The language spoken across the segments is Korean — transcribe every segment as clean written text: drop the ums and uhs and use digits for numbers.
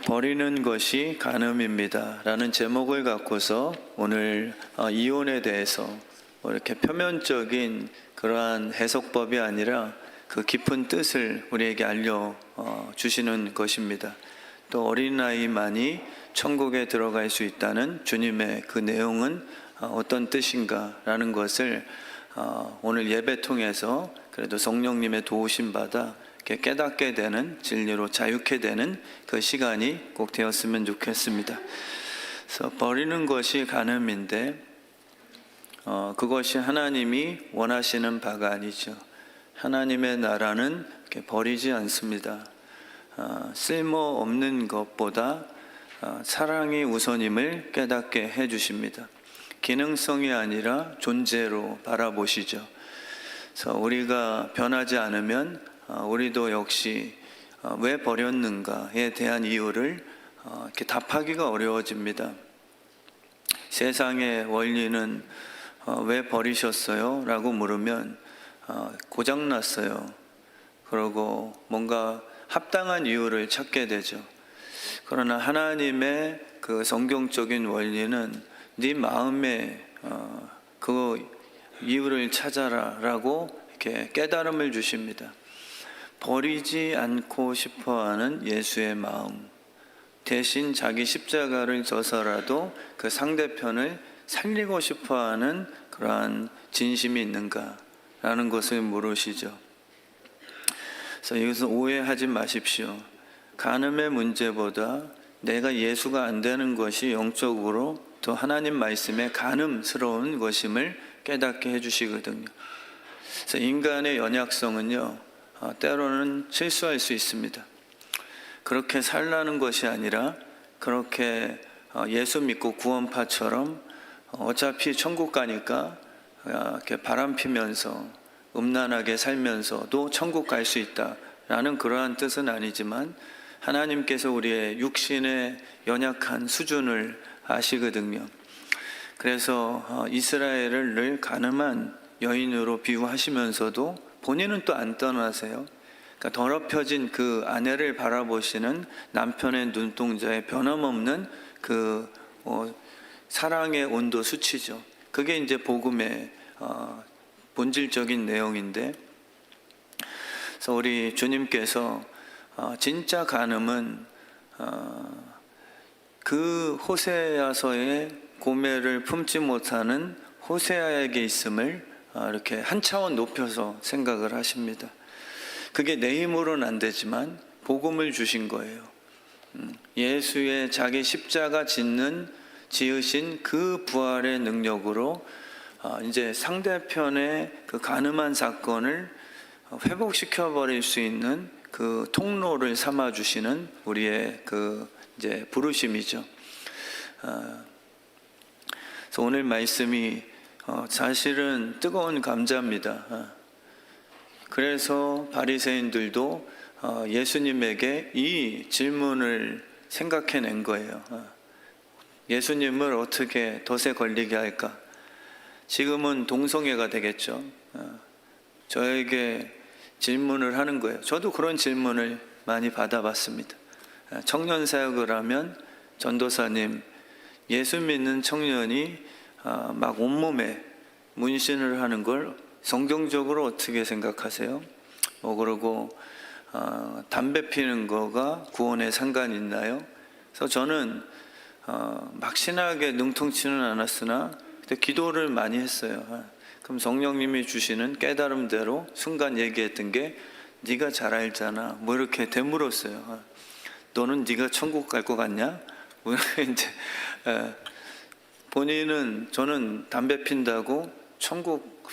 버리는 것이 간음입니다 라는 제목을 갖고서 오늘 이혼에 대해서 이렇게 표면적인 그러한 해석법이 아니라 그 깊은 뜻을 우리에게 알려주시는 것입니다. 또 어린아이만이 천국에 들어갈 수 있다는 주님의 그 내용은 어떤 뜻인가 라는 것을 오늘 예배 통해서 그래도 성령님의 도우심 받아 깨닫게 되는, 진리로 자유케 되는 그 시간이 꼭 되었으면 좋겠습니다. 그래서 버리는 것이 간음인데 그것이 하나님이 원하시는 바가 아니죠. 하나님의 나라는 버리지 않습니다. 쓸모없는 것보다 사랑이 우선임을 깨닫게 해주십니다. 기능성이 아니라 존재로 바라보시죠. 그래서 우리가 변하지 않으면 우리도 역시 왜 버렸는가에 대한 이유를 이렇게 답하기가 어려워집니다. 세상의 원리는 왜 버리셨어요? 라고 물으면 고장났어요. 그러고 뭔가 합당한 이유를 찾게 되죠. 그러나 하나님의 그 성경적인 원리는 네 마음에 그 이유를 찾아라 라고 이렇게 깨달음을 주십니다. 버리지 않고 싶어하는 예수의 마음, 대신 자기 십자가를 져서라도 그 상대편을 살리고 싶어하는 그러한 진심이 있는가라는 것을 물으시죠. 그래서 여기서 오해하지 마십시오. 간음의 문제보다 내가 예수가 안 되는 것이 영적으로 또 하나님 말씀에 간음스러운 것임을 깨닫게 해주시거든요. 그래서 인간의 연약성은요, 때로는 실수할 수 있습니다. 그렇게 살라는 것이 아니라 그렇게 예수 믿고 구원파처럼 어차피 천국 가니까 이렇게 바람 피면서 음란하게 살면서도 천국 갈 수 있다라는 그러한 뜻은 아니지만 하나님께서 우리의 육신의 연약한 수준을 아시거든요. 그래서 이스라엘을 늘 가늠한 여인으로 비유하시면서도 본인은 또 안 떠나세요. 그러니까 더럽혀진 그 아내를 바라보시는 남편의 눈동자에 변함없는 그 사랑의 온도 수치죠. 그게 이제 복음의 본질적인 내용인데, 그래서 우리 주님께서 진짜 간음은 그 호세아서의 고매를 품지 못하는 호세아에게 있음을 이렇게 한 차원 높여서 생각을 하십니다. 그게 내 힘으로는 안 되지만 복음을 주신 거예요. 예수의 자기 십자가 지으신 그 부활의 능력으로 이제 상대편의 그 간음한 사건을 회복시켜 버릴 수 있는 그 통로를 삼아 주시는 우리의 그 이제 부르심이죠. 그래서 오늘 말씀이 사실은 뜨거운 감자입니다. 그래서 바리새인들도 예수님에게 이 질문을 생각해낸 거예요. 예수님을 어떻게 덫에 걸리게 할까? 지금은 동성애가 되겠죠. 저에게 질문을 하는 거예요. 저도 그런 질문을 많이 받아봤습니다. 청년 사역을 하면 전도사님, 예수 믿는 청년이 막 온몸에 문신을 하는 걸 성경적으로 어떻게 생각하세요? 그러고 담배 피는 거가 구원에 상관이 있나요? 그래서 저는 막 신학에 능통치는 않았으나 그때 기도를 많이 했어요. 그럼 성령님이 주시는 깨달음대로 순간 얘기했던 게 네가 잘 알잖아. 뭐 이렇게 되물었어요. 너는 네가 천국 갈 것 같냐? 뭐 이제 본인은 저는 담배 핀다고 천국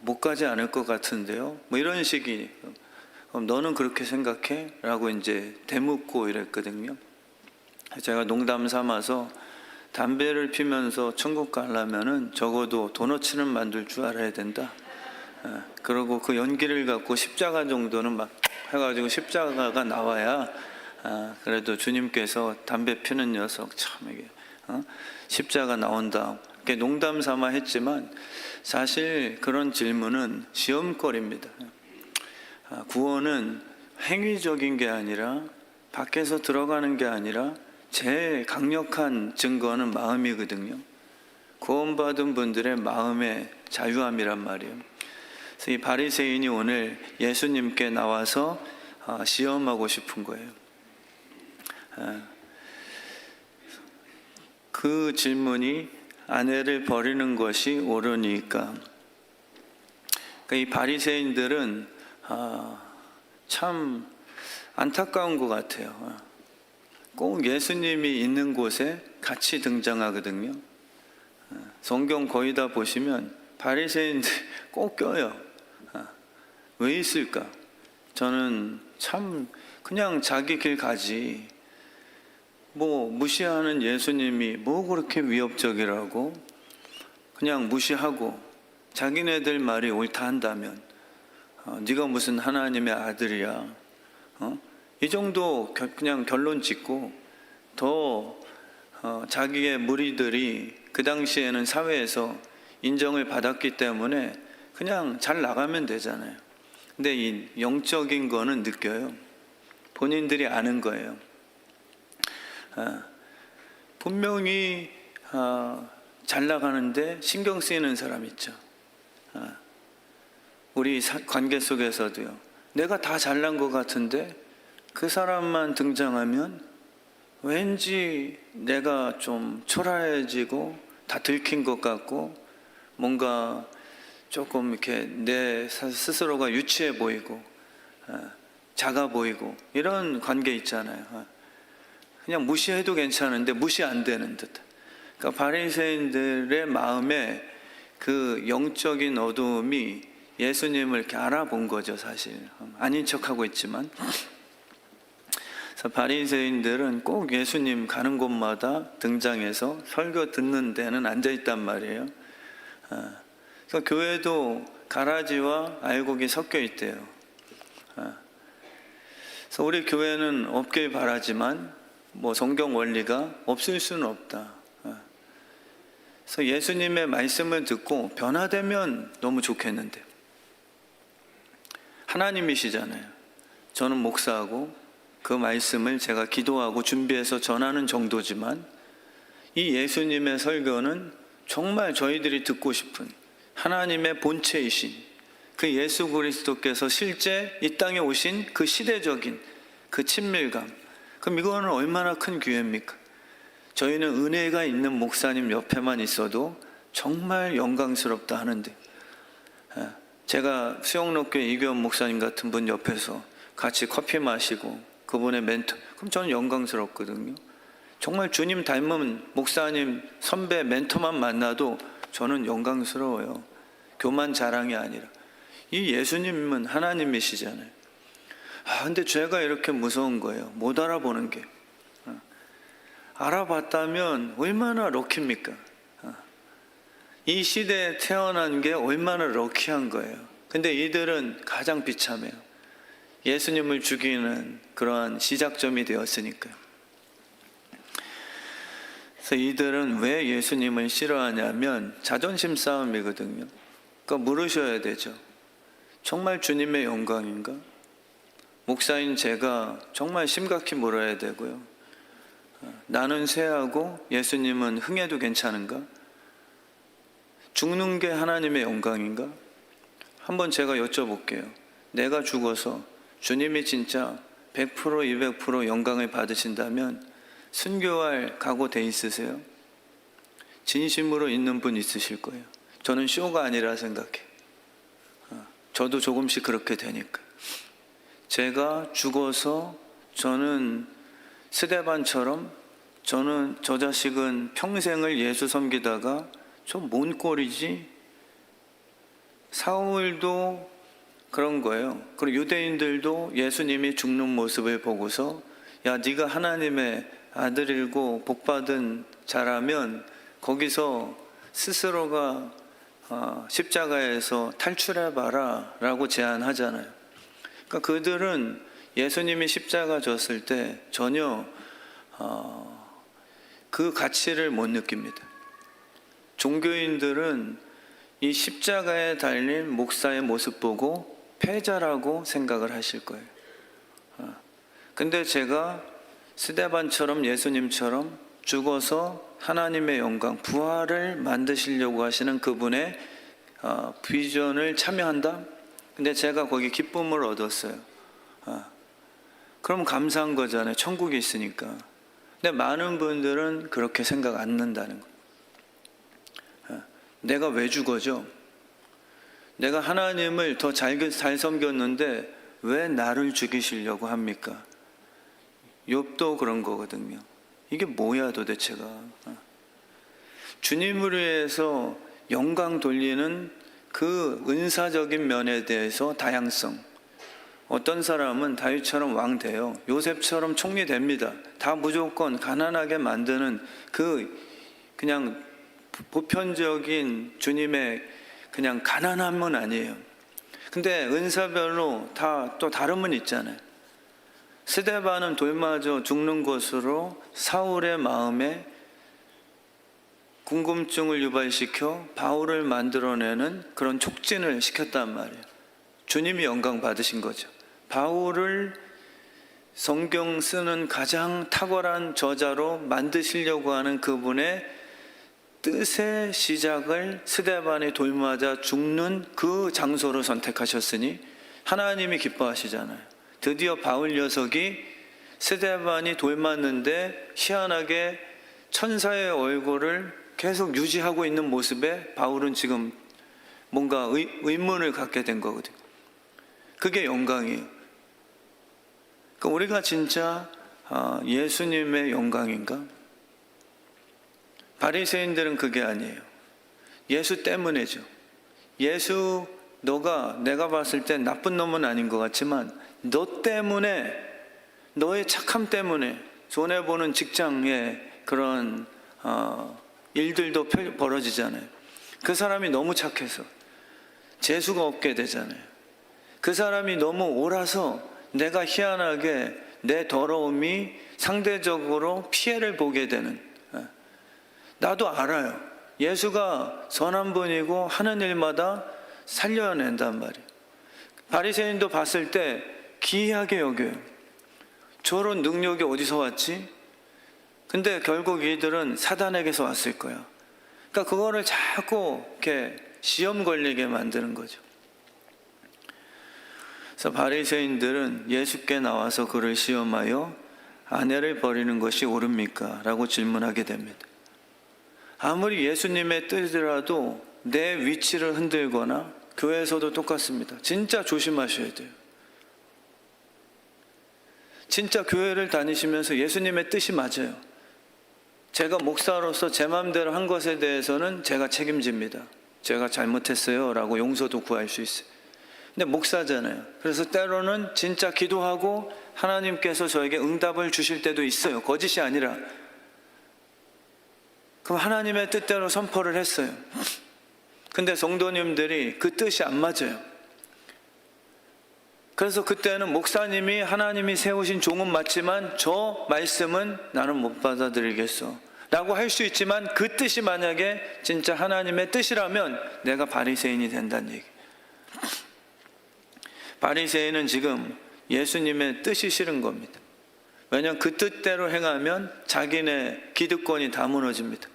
못 가지 않을 것 같은데요. 뭐 이런 식이 그럼 너는 그렇게 생각해? 라고 이제 되묻고 이랬거든요. 제가 농담 삼아서 담배를 피면서 천국 가려면은 적어도 도너츠는 만들 줄 알아야 된다. 그리고 그 연기를 갖고 십자가 정도는 막 해가지고 십자가가 나와야 그래도 주님께서 담배 피는 녀석 참 이게 십자가 나온다. 이렇게 농담 삼아 했지만 사실 그런 질문은 시험거리입니다. 구원은 행위적인 게 아니라 밖에서 들어가는 게 아니라 제일 강력한 증거는 마음이거든요. 구원받은 분들의 마음의 자유함이란 말이에요. 그래서 이 바리새인이 오늘 예수님께 나와서 시험하고 싶은 거예요. 그 질문이 아내를 버리는 것이 옳으니까. 이 바리새인들은 참 안타까운 것 같아요. 꼭 예수님이 있는 곳에 같이 등장하거든요. 성경 거의 다 보시면 바리새인들 꼭 껴요. 왜 있을까? 저는 참 그냥 자기 길 가지. 뭐 무시하는 예수님이 뭐 그렇게 위협적이라고 그냥 무시하고 자기네들 말이 옳다 한다면 네가 무슨 하나님의 아들이야. 이 정도 그냥 결론 짓고 더 자기의 무리들이 그 당시에는 사회에서 인정을 받았기 때문에 그냥 잘 나가면 되잖아요. 근데 이 영적인 거는 느껴요. 본인들이 아는 거예요. 분명히 잘 나가는데 신경 쓰이는 사람 있죠. 우리 관계 속에서도요. 내가 다 잘난 것 같은데 그 사람만 등장하면 왠지 내가 좀 초라해지고 다 들킨 것 같고 뭔가 조금 이렇게 내 스스로가 유치해 보이고 작아 보이고 이런 관계 있잖아요. 그냥 무시해도 괜찮은데 무시 안 되는 듯. 그러니까 바리새인들의 마음에 그 영적인 어두움이 예수님을 이렇게 알아본 거죠, 사실. 아닌 척하고 있지만. 그래서 바리새인들은 꼭 예수님 가는 곳마다 등장해서 설교 듣는 데는 앉아 있단 말이에요. 그래서 교회도 가라지와 알곡이 섞여 있대요. 그래서 우리 교회는 없길 바라지만 뭐 성경 원리가 없을 수는 없다. 그래서 예수님의 말씀을 듣고 변화되면 너무 좋겠는데 하나님이시잖아요. 저는 목사하고 그 말씀을 제가 기도하고 준비해서 전하는 정도지만 이 예수님의 설교는 정말 저희들이 듣고 싶은 하나님의 본체이신 그 예수 그리스도께서 실제 이 땅에 오신 그 시대적인 그 친밀감, 그럼 이거는 얼마나 큰 기회입니까? 저희는 은혜가 있는 목사님 옆에만 있어도 정말 영광스럽다 하는데 제가 수영록교회 이교원 목사님 같은 분 옆에서 같이 커피 마시고 그분의 멘토, 그럼 저는 영광스럽거든요. 정말 주님 닮은 목사님, 선배, 멘토만 만나도 저는 영광스러워요. 교만 자랑이 아니라. 이 예수님은 하나님이시잖아요. 근데 죄가 이렇게 무서운 거예요. 못 알아보는 게. 알아봤다면 얼마나 럭키입니까? 이 시대에 태어난 게 얼마나 럭키한 거예요. 근데 이들은 가장 비참해요. 예수님을 죽이는 그러한 시작점이 되었으니까요. 그래서 이들은 왜 예수님을 싫어하냐면 자존심 싸움이거든요. 그러니까 물으셔야 되죠. 정말 주님의 영광인가? 목사인 제가 정말 심각히 물어야 되고요. 나는 쇠하고 예수님은 흥해도 괜찮은가? 죽는 게 하나님의 영광인가? 한번 제가 여쭤볼게요. 내가 죽어서 주님이 진짜 100% 200% 영광을 받으신다면 순교할 각오 돼 있으세요? 진심으로 있는 분 있으실 거예요. 저는 쇼가 아니라 생각해요. 저도 조금씩 그렇게 되니까. 제가 죽어서 저는 스데반처럼 저는 저 자식은 평생을 예수 섬기다가 저 뭔 꼴이지? 사울도 그런 거예요. 그리고 유대인들도 예수님이 죽는 모습을 보고서 야 네가 하나님의 아들이고 복받은 자라면 거기서 스스로가 십자가에서 탈출해봐라 라고 제안하잖아요. 그러니까 그들은 예수님이 십자가 졌을 때 전혀 그 가치를 못 느낍니다. 종교인들은 이 십자가에 달린 목사의 모습 보고 패자라고 생각을 하실 거예요. 근데 제가 스데반처럼 예수님처럼 죽어서 하나님의 영광, 부활을 만드시려고 하시는 그분의 비전을 참여한다? 근데 제가 거기 기쁨을 얻었어요. 그럼 감사한 거잖아요. 천국이 있으니까. 근데 많은 분들은 그렇게 생각 안 한다는 거예요. 내가 왜 죽어져? 내가 하나님을 더 잘 섬겼는데 왜 나를 죽이시려고 합니까? 욥도 그런 거거든요. 이게 뭐야 도대체가. 주님을 위해서 영광 돌리는 그 은사적인 면에 대해서 다양성. 어떤 사람은 다윗처럼 왕 돼요. 요셉처럼 총리 됩니다. 다 무조건 가난하게 만드는 그냥 보편적인 주님의 그냥 가난함은 아니에요. 근데 은사별로 다 또 다름은 있잖아요. 스데반은 돌 맞아 죽는 것으로 사울의 마음에 궁금증을 유발시켜 바울을 만들어내는 그런 촉진을 시켰단 말이에요. 주님이 영광 받으신 거죠. 바울을 성경 쓰는 가장 탁월한 저자로 만드시려고 하는 그분의 뜻의 시작을 스데반이 돌 맞아 죽는 그 장소로 선택하셨으니 하나님이 기뻐하시잖아요. 드디어 바울 녀석이 스데반이 돌 맞는데 희한하게 천사의 얼굴을 계속 유지하고 있는 모습에 바울은 지금 뭔가 의문을 갖게 된 거거든요. 그게 영광이에요. 그러니까 우리가 진짜 예수님의 영광인가? 바리새인들은 그게 아니에요. 예수 때문이죠. 예수, 내가 봤을 때 나쁜 놈은 아닌 것 같지만 너 때문에, 너의 착함 때문에 손해보는 직장의 그런 일들도 벌어지잖아요. 그 사람이 너무 착해서 재수가 없게 되잖아요. 그 사람이 너무 옳아서 내가 희한하게 내 더러움이 상대적으로 피해를 보게 되는. 나도 알아요. 예수가 선한 분이고 하는 일마다 살려낸단 말이에요. 바리새인도 봤을 때 기이하게 여겨요. 저런 능력이 어디서 왔지? 근데 결국 이들은 사단에게서 왔을 거야. 그러니까 그거를 자꾸 이렇게 시험 걸리게 만드는 거죠. 그래서 바리새인들은 예수께 나와서 그를 시험하여 아내를 버리는 것이 옳습니까? 라고 질문하게 됩니다. 아무리 예수님의 뜻이라도 내 위치를 흔들거나 교회에서도 똑같습니다. 진짜 조심하셔야 돼요. 진짜 교회를 다니시면서 예수님의 뜻이 맞아요. 제가 목사로서 제 마음대로 한 것에 대해서는 제가 책임집니다. 제가 잘못했어요 라고 용서도 구할 수 있어요. 근데 목사잖아요. 그래서 때로는 진짜 기도하고 하나님께서 저에게 응답을 주실 때도 있어요. 거짓이 아니라. 그럼 하나님의 뜻대로 선포를 했어요. 근데 성도님들이 그 뜻이 안 맞아요. 그래서 그때는 목사님이 하나님이 세우신 종은 맞지만 저 말씀은 나는 못 받아들이겠어 라고 할 수 있지만 그 뜻이 만약에 진짜 하나님의 뜻이라면 내가 바리새인이 된다는 얘기. 바리새인은 지금 예수님의 뜻이 싫은 겁니다. 왜냐하면 그 뜻대로 행하면 자기네 기득권이 다 무너집니다.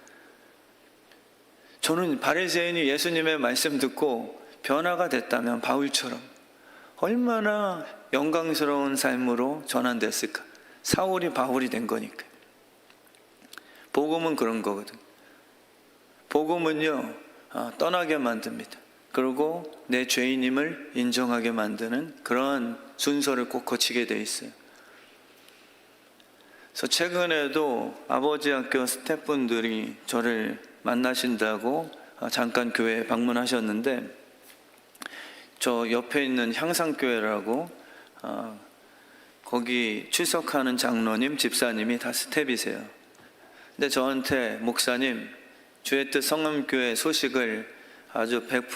저는 바리새인이 예수님의 말씀 듣고 변화가 됐다면 바울처럼 얼마나 영광스러운 삶으로 전환됐을까. 사울이 바울이 된 거니까. 복음은 그런 거거든. 복음은요 떠나게 만듭니다. 그리고 내 죄인임을 인정하게 만드는 그런 순서를 꼭 거치게 돼 있어요. 그래서 최근에도 아버지 학교 스태프분들이 저를 만나신다고 잠깐 교회에 방문하셨는데, 저 옆에 있는 향상교회라고 거기 출석하는 장로님, 집사님이 다 스텝이세요. 근데 저한테 목사님, 주의 뜻 성암교회 소식을 아주 100%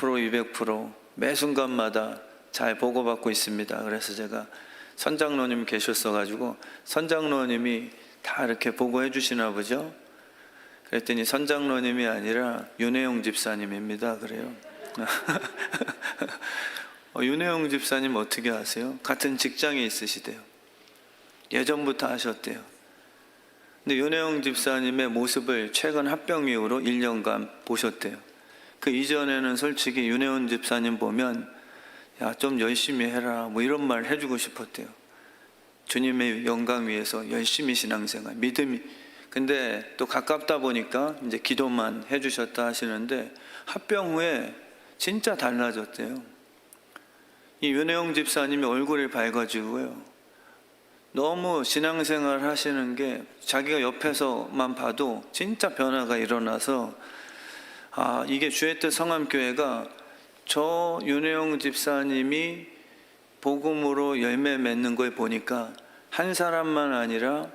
200% 매 순간마다 잘 보고받고 있습니다. 그래서 제가 선장로님 계셨어가지고 선장로님이 다 이렇게 보고해 주시나 보죠. 그랬더니 선장로님이 아니라 윤혜용 집사님입니다. 그래요. 윤혜용 집사님 어떻게 아세요? 같은 직장에 있으시대요. 예전부터 하셨대요. 근데 윤혜영 집사님의 모습을 최근 합병 이후로 1년간 보셨대요. 그 이전에는 솔직히 윤혜영 집사님 보면 야, 좀 열심히 해라 뭐 이런 말 해주고 싶었대요. 주님의 영광 위해서 열심히 신앙생활, 믿음이. 근데 또 가깝다 보니까 이제 기도만 해주셨다 하시는데 합병 후에 진짜 달라졌대요. 이 윤혜영 집사님이 얼굴이 밝아지고요. 너무 신앙생활 하시는 게 자기가 옆에서만 봐도 진짜 변화가 일어나서 아, 이게 주의 뜻 성함교회가 저 윤혜영 집사님이 복음으로 열매 맺는 걸 보니까 한 사람만 아니라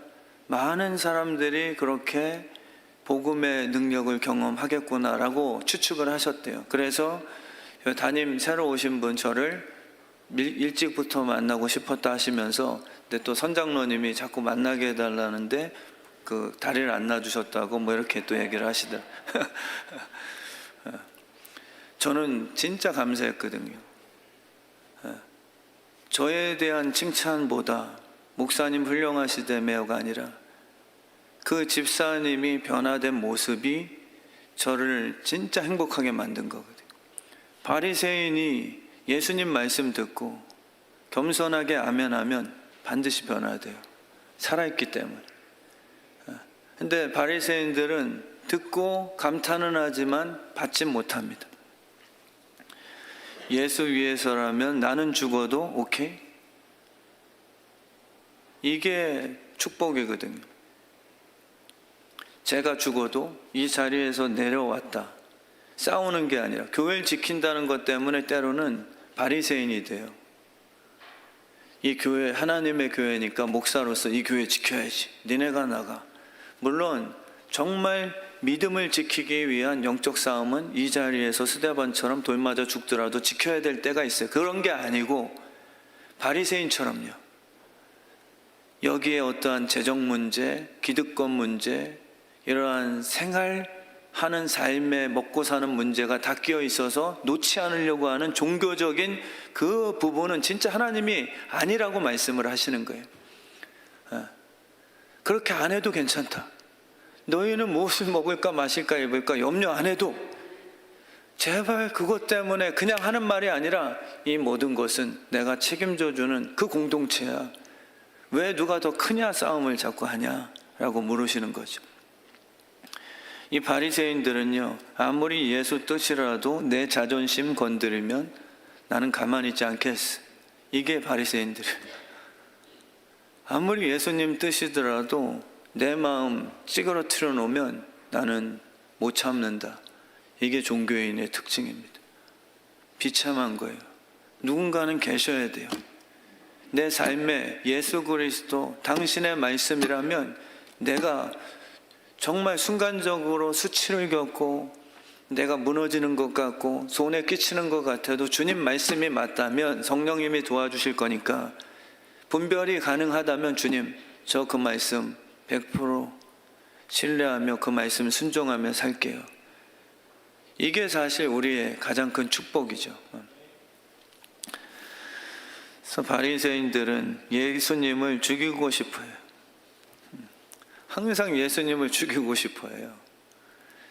많은 사람들이 그렇게 복음의 능력을 경험하겠구나라고 추측을 하셨대요. 그래서 담임 새로 오신 분 저를 일찍부터 만나고 싶었다 하시면서 근데 또 선장로님이 자꾸 만나게 해달라는데 그 다리를 안 놔주셨다고 뭐 이렇게 또 얘기를 하시더라고요. 저는 진짜 감사했거든요. 저에 대한 칭찬보다 목사님 훌륭하시다며가 아니라 그 집사님이 변화된 모습이 저를 진짜 행복하게 만든 거거든요. 바리새인이 예수님 말씀 듣고 겸손하게 아멘하면 반드시 변화돼요. 살아있기 때문에. 근데 바리새인들은 듣고 감탄은 하지만 받지 못합니다. 예수 위해서라면 나는 죽어도 오케이? 이게 축복이거든요. 제가 죽어도 이 자리에서 내려왔다. 싸우는 게 아니라 교회를 지킨다는 것 때문에 때로는 바리새인이 돼요. 이 교회 하나님의 교회니까 목사로서 이 교회 지켜야지. 니네가 나가. 물론 정말 믿음을 지키기 위한 영적 싸움은 이 자리에서 스데반처럼 돌 맞아 죽더라도 지켜야 될 때가 있어요. 그런 게 아니고 바리새인처럼요. 여기에 어떠한 재정 문제, 기득권 문제, 이러한 생활하는 삶에 먹고 사는 문제가 다 끼어 있어서 놓지 않으려고 하는 종교적인 그 부분은 진짜 하나님이 아니라고 말씀을 하시는 거예요. 그렇게 안 해도 괜찮다. 너희는 무엇을 먹을까 마실까 입을까 염려 안 해도 제발 그것 때문에 그냥 하는 말이 아니라 이 모든 것은 내가 책임져 주는 그 공동체야. 왜 누가 더 크냐 싸움을 자꾸 하냐라고 물으시는 거죠. 이 바리새인들은요, 아무리 예수 뜻이라도 내 자존심 건드리면 나는 가만히 있지 않겠어. 이게 바리새인들이에요. 아무리 예수님 뜻이더라도 내 마음 찌그러뜨려 놓으면 나는 못 참는다. 이게 종교인의 특징입니다. 비참한 거예요. 누군가는 계셔야 돼요. 내 삶에 예수 그리스도 당신의 말씀이라면 내가 정말 순간적으로 수치를 겪고 내가 무너지는 것 같고 손에 끼치는 것 같아도 주님 말씀이 맞다면 성령님이 도와주실 거니까 분별이 가능하다면 주님 저 그 말씀 100% 신뢰하며 그 말씀 순종하며 살게요. 이게 사실 우리의 가장 큰 축복이죠. 그래서 바리새인들은 예수님을 죽이고 싶어요. 항상 예수님을 죽이고 싶어요.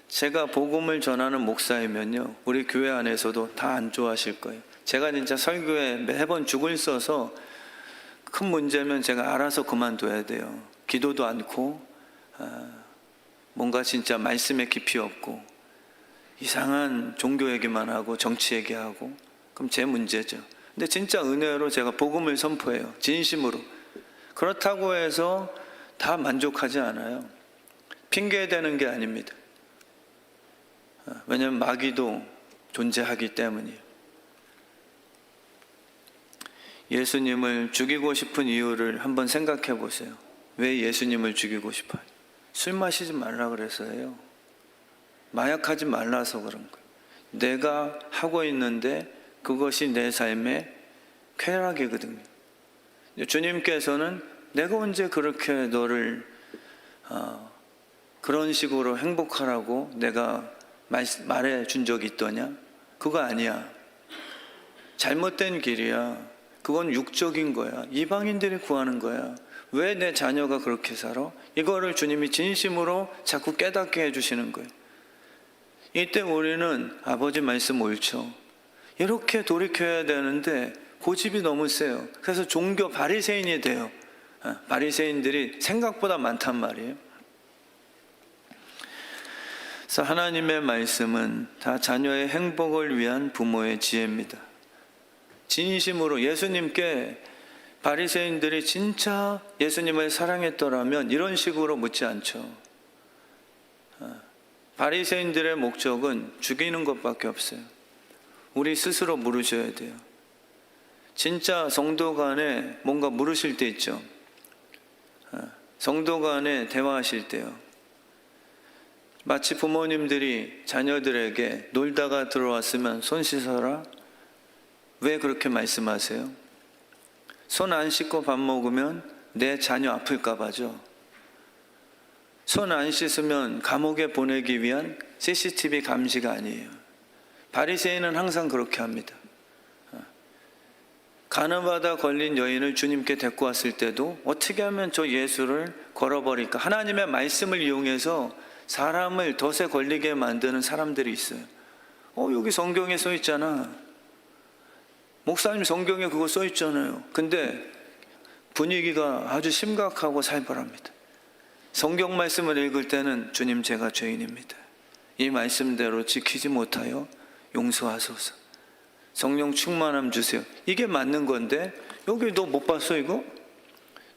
제가 복음을 전하는 목사이면요, 우리 교회 안에서도 다 안 좋아하실 거예요. 제가 진짜 설교에 매번 죽을 써서 큰 문제면 제가 알아서 그만둬야 돼요. 기도도 않고 뭔가 진짜 말씀에 깊이 없고 이상한 종교 얘기만 하고 정치 얘기하고 그럼 제 문제죠. 근데 진짜 은혜로 제가 복음을 선포해요. 진심으로. 그렇다고 해서 다 만족하지 않아요. 핑계대는 게 아닙니다. 왜냐하면 마귀도 존재하기 때문이에요. 예수님을 죽이고 싶은 이유를 한번 생각해 보세요. 왜 예수님을 죽이고 싶어요? 술 마시지 말라 그래서요. 마약하지 말라서 그런 거예요. 내가 하고 있는데 그것이 내 삶의 쾌락이거든요. 주님께서는 내가 언제 그렇게 너를 그런 식으로 행복하라고 내가 말해 준 적이 있더냐? 그거 아니야. 잘못된 길이야. 그건 육적인 거야. 이방인들이 구하는 거야. 왜 내 자녀가 그렇게 살아? 이거를 주님이 진심으로 자꾸 깨닫게 해주시는 거예요. 이때 우리는 아버지 말씀 옳죠. 이렇게 돌이켜야 되는데 고집이 너무 세요. 그래서 종교 바리새인이 돼요. 바리새인들이 생각보다 많단 말이에요. 그래서 하나님의 말씀은 다 자녀의 행복을 위한 부모의 지혜입니다. 진심으로 예수님께 바리새인들이 진짜 예수님을 사랑했더라면 이런 식으로 묻지 않죠. 바리새인들의 목적은 죽이는 것밖에 없어요. 우리 스스로 물으셔야 돼요. 진짜 성도 간에 뭔가 물으실 때 있죠. 성도 간에 대화하실 때요. 마치 부모님들이 자녀들에게 놀다가 들어왔으면 손 씻어라. 왜 그렇게 말씀하세요? 손 안 씻고 밥 먹으면 내 자녀 아플까 봐죠. 손 안 씻으면 감옥에 보내기 위한 CCTV 감시가 아니에요. 바리새인은 항상 그렇게 합니다. 간음하다 걸린 여인을 주님께 데리고 왔을 때도 어떻게 하면 저 예수를 걸어버릴까? 하나님의 말씀을 이용해서 사람을 덫에 걸리게 만드는 사람들이 있어요. 여기 성경에 써 있잖아. 목사님 성경에 그거 써 있잖아요. 근데 분위기가 아주 심각하고 살벌합니다. 성경 말씀을 읽을 때는 주님 제가 죄인입니다. 이 말씀대로 지키지 못하여 용서하소서. 성령 충만함 주세요. 이게 맞는 건데 여기 너 못 봤어 이거?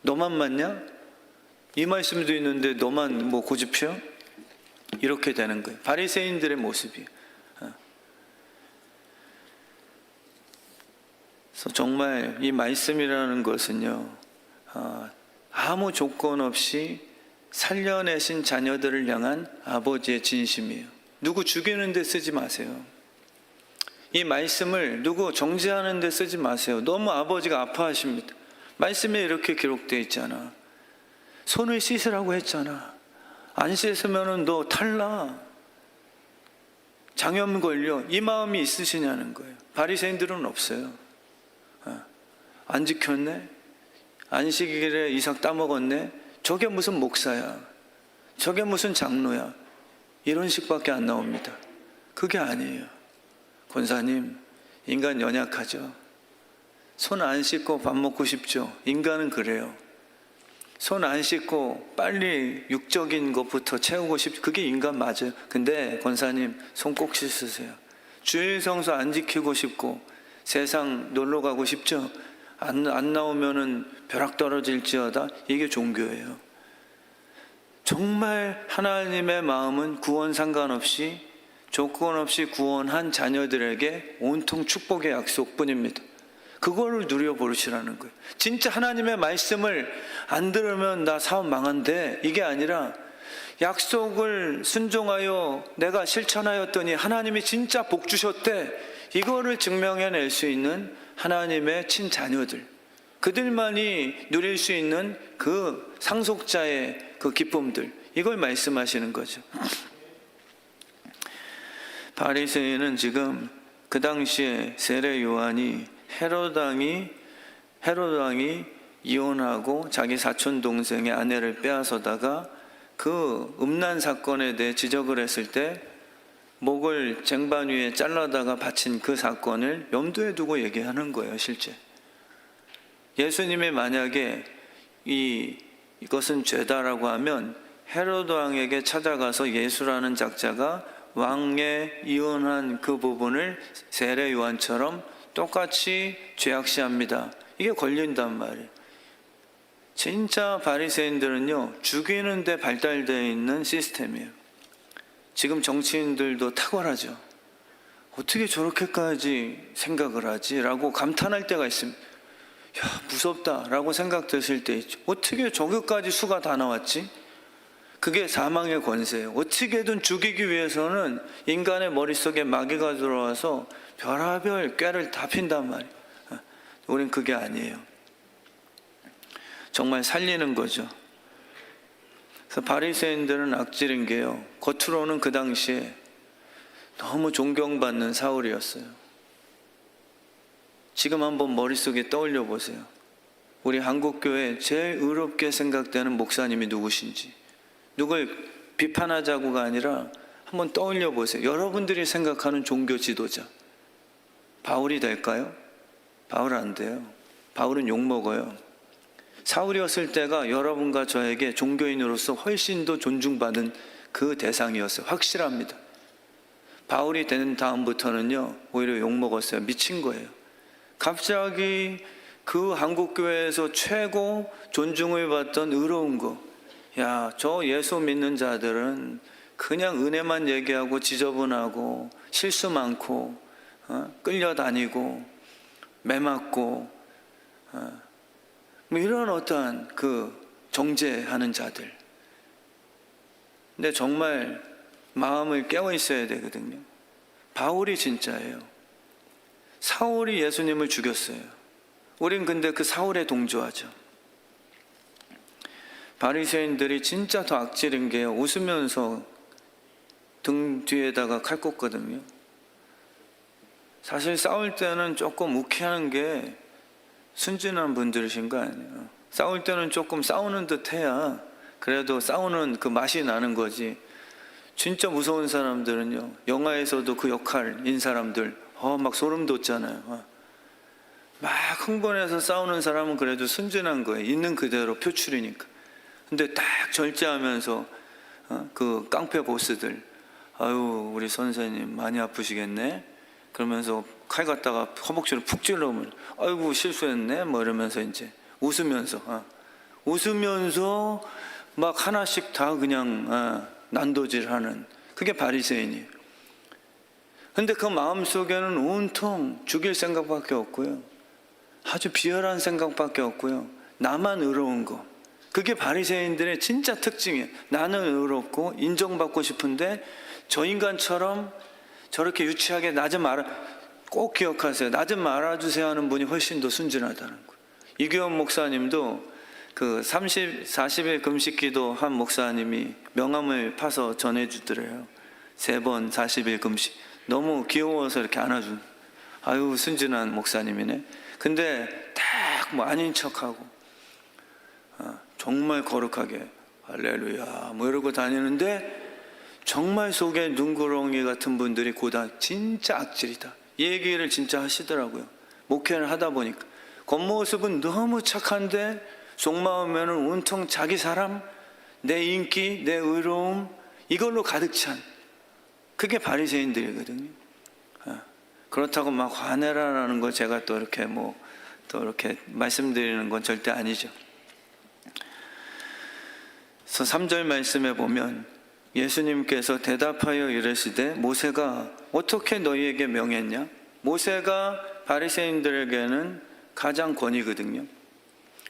너만 맞냐? 이 말씀도 있는데 너만 뭐 고집피워? 이렇게 되는 거예요. 바리새인들의 모습이에요. 그래서 정말 이 말씀이라는 것은요, 아무 조건 없이 살려내신 자녀들을 향한 아버지의 진심이에요. 누구 죽이는 데 쓰지 마세요. 이 말씀을 누구 정죄하는 데 쓰지 마세요. 너무 아버지가 아파하십니다. 말씀에 이렇게 기록되어 있잖아. 손을 씻으라고 했잖아. 안 씻으면 너 탈나. 장염 걸려. 이 마음이 있으시냐는 거예요. 바리새인들은 없어요. 안 지켰네? 안식일에 이삭 따먹었네? 저게 무슨 목사야? 저게 무슨 장로야? 이런 식밖에 안 나옵니다. 그게 아니에요. 권사님, 인간 연약하죠. 손 안 씻고 밥 먹고 싶죠. 인간은 그래요. 손 안 씻고 빨리 육적인 것부터 채우고 싶죠. 그게 인간 맞아요. 근데 권사님, 손 꼭 씻으세요. 주일 성수 안 지키고 싶고 세상 놀러 가고 싶죠. 안 나오면은 벼락 떨어질지어다. 이게 종교예요. 정말 하나님의 마음은 구원 상관없이 조건 없이 구원한 자녀들에게 온통 축복의 약속뿐입니다. 그거를 누려보시라는 거예요. 진짜 하나님의 말씀을 안 들으면 나 사업 망한데 이게 아니라 약속을 순종하여 내가 실천하였더니 하나님이 진짜 복 주셨대. 이거를 증명해낼 수 있는 하나님의 친자녀들, 그들만이 누릴 수 있는 그 상속자의 그 기쁨들, 이걸 말씀하시는 거죠. 바리새인은 지금 그 당시에 세례 요한이 헤롯 왕이 이혼하고 자기 사촌 동생의 아내를 빼앗아다가 그 음란 사건에 대해 지적을 했을 때 목을 쟁반 위에 잘라다가 바친 그 사건을 염두에 두고 얘기하는 거예요. 실제 예수님이 만약에 이것은 죄다라고 하면 헤롯 왕에게 찾아가서 예수라는 작자가 왕의 이혼한 그 부분을 세례 요한처럼 똑같이 죄악시합니다. 이게 걸린단 말이에요. 진짜 바리새인들은요, 죽이는 데 발달되어 있는 시스템이에요. 지금 정치인들도 탁월하죠. 어떻게 저렇게까지 생각을 하지? 라고 감탄할 때가 있습니다. 야, 무섭다 라고 생각 드실 때 있죠. 어떻게 저기까지 수가 다 나왔지? 그게 사망의 권세예요. 어떻게든 죽이기 위해서는 인간의 머릿속에 마귀가 들어와서 별하별 꾀를 다 핀단 말이에요. 우린 그게 아니에요. 정말 살리는 거죠. 그래서 바리새인들은 악질인 게요, 겉으로는 그 당시에 너무 존경받는 사울이었어요. 지금 한번 머릿속에 떠올려 보세요. 우리 한국교회 제일 의롭게 생각되는 목사님이 누구신지, 누굴 비판하자고가 아니라 한번 떠올려 보세요. 여러분들이 생각하는 종교 지도자 바울이 될까요? 바울 안 돼요. 바울은 욕먹어요. 사울이었을 때가 여러분과 저에게 종교인으로서 훨씬 더 존중받은 그 대상이었어요. 확실합니다. 바울이 된 다음부터는요, 오히려 욕먹었어요. 미친 거예요. 갑자기 그 한국교회에서 최고 존중을 받던 의로운 거, 야, 저 예수 믿는 자들은 그냥 은혜만 얘기하고 지저분하고 실수 많고 끌려다니고 매맞고 뭐 이런 어떠한 그 정죄하는 자들. 근데 정말 마음을 깨어 있어야 되거든요. 바울이 진짜예요. 사울이 예수님을 죽였어요. 우린 근데 그 사울에 동조하죠. 바리새인들이 진짜 더 악질인 게요, 웃으면서 등 뒤에다가 칼 꽂거든요. 사실 싸울 때는 조금 욱해하는 게 순진한 분들이신 거 아니에요. 싸울 때는 조금 싸우는 듯 해야 그래도 싸우는 그 맛이 나는 거지. 진짜 무서운 사람들은요, 영화에서도 그 역할인 사람들 막 소름 돋잖아요. 막 흥분해서 싸우는 사람은 그래도 순진한 거예요. 있는 그대로 표출이니까. 근데 딱 절제하면서 그 깡패 보스들, 아유 우리 선생님 많이 아프시겠네, 그러면서 칼 갖다가 허벅지를 푹 찔러면 아이고 실수했네 뭐 이러면서 이제 웃으면서 막 하나씩 다 그냥 난도질하는, 그게 바리새인이에요. 근데 그 마음속에는 온통 죽일 생각밖에 없고요, 아주 비열한 생각밖에 없고요, 나만 의로운 거. 그게 바리새인들의 진짜 특징이에요. 나는 의롭고 인정받고 싶은데 저 인간처럼 저렇게 유치하게 나 좀 꼭 기억하세요. 나 좀 알아주세요 하는 분이 훨씬 더 순진하다는 거예요. 이규원 목사님도 그 40일 금식 기도 한 목사님이 명함을 파서 전해주더래요. 3번 40일 금식. 너무 귀여워서 이렇게 안아준, 아유 순진한 목사님이네. 근데 딱 뭐 아닌 척하고 정말 거룩하게 할렐루야 뭐 이러고 다니는데 정말 속에 눈구렁이 같은 분들이 고다 진짜 악질이다, 이 얘기를 진짜 하시더라고요. 목회를 하다 보니까 겉모습은 너무 착한데 속마음에는 온통 자기 사람, 내 인기, 내 의로움 이걸로 가득 찬, 그게 바리새인들이거든요. 그렇다고 막 화내라라는 거 제가 또 이렇게 또 이렇게 말씀드리는 건 절대 아니죠. 그래서 3절 말씀에 보면 예수님께서 대답하여 이르시되 모세가 어떻게 너희에게 명했냐? 모세가 바리새인들에게는 가장 권위거든요.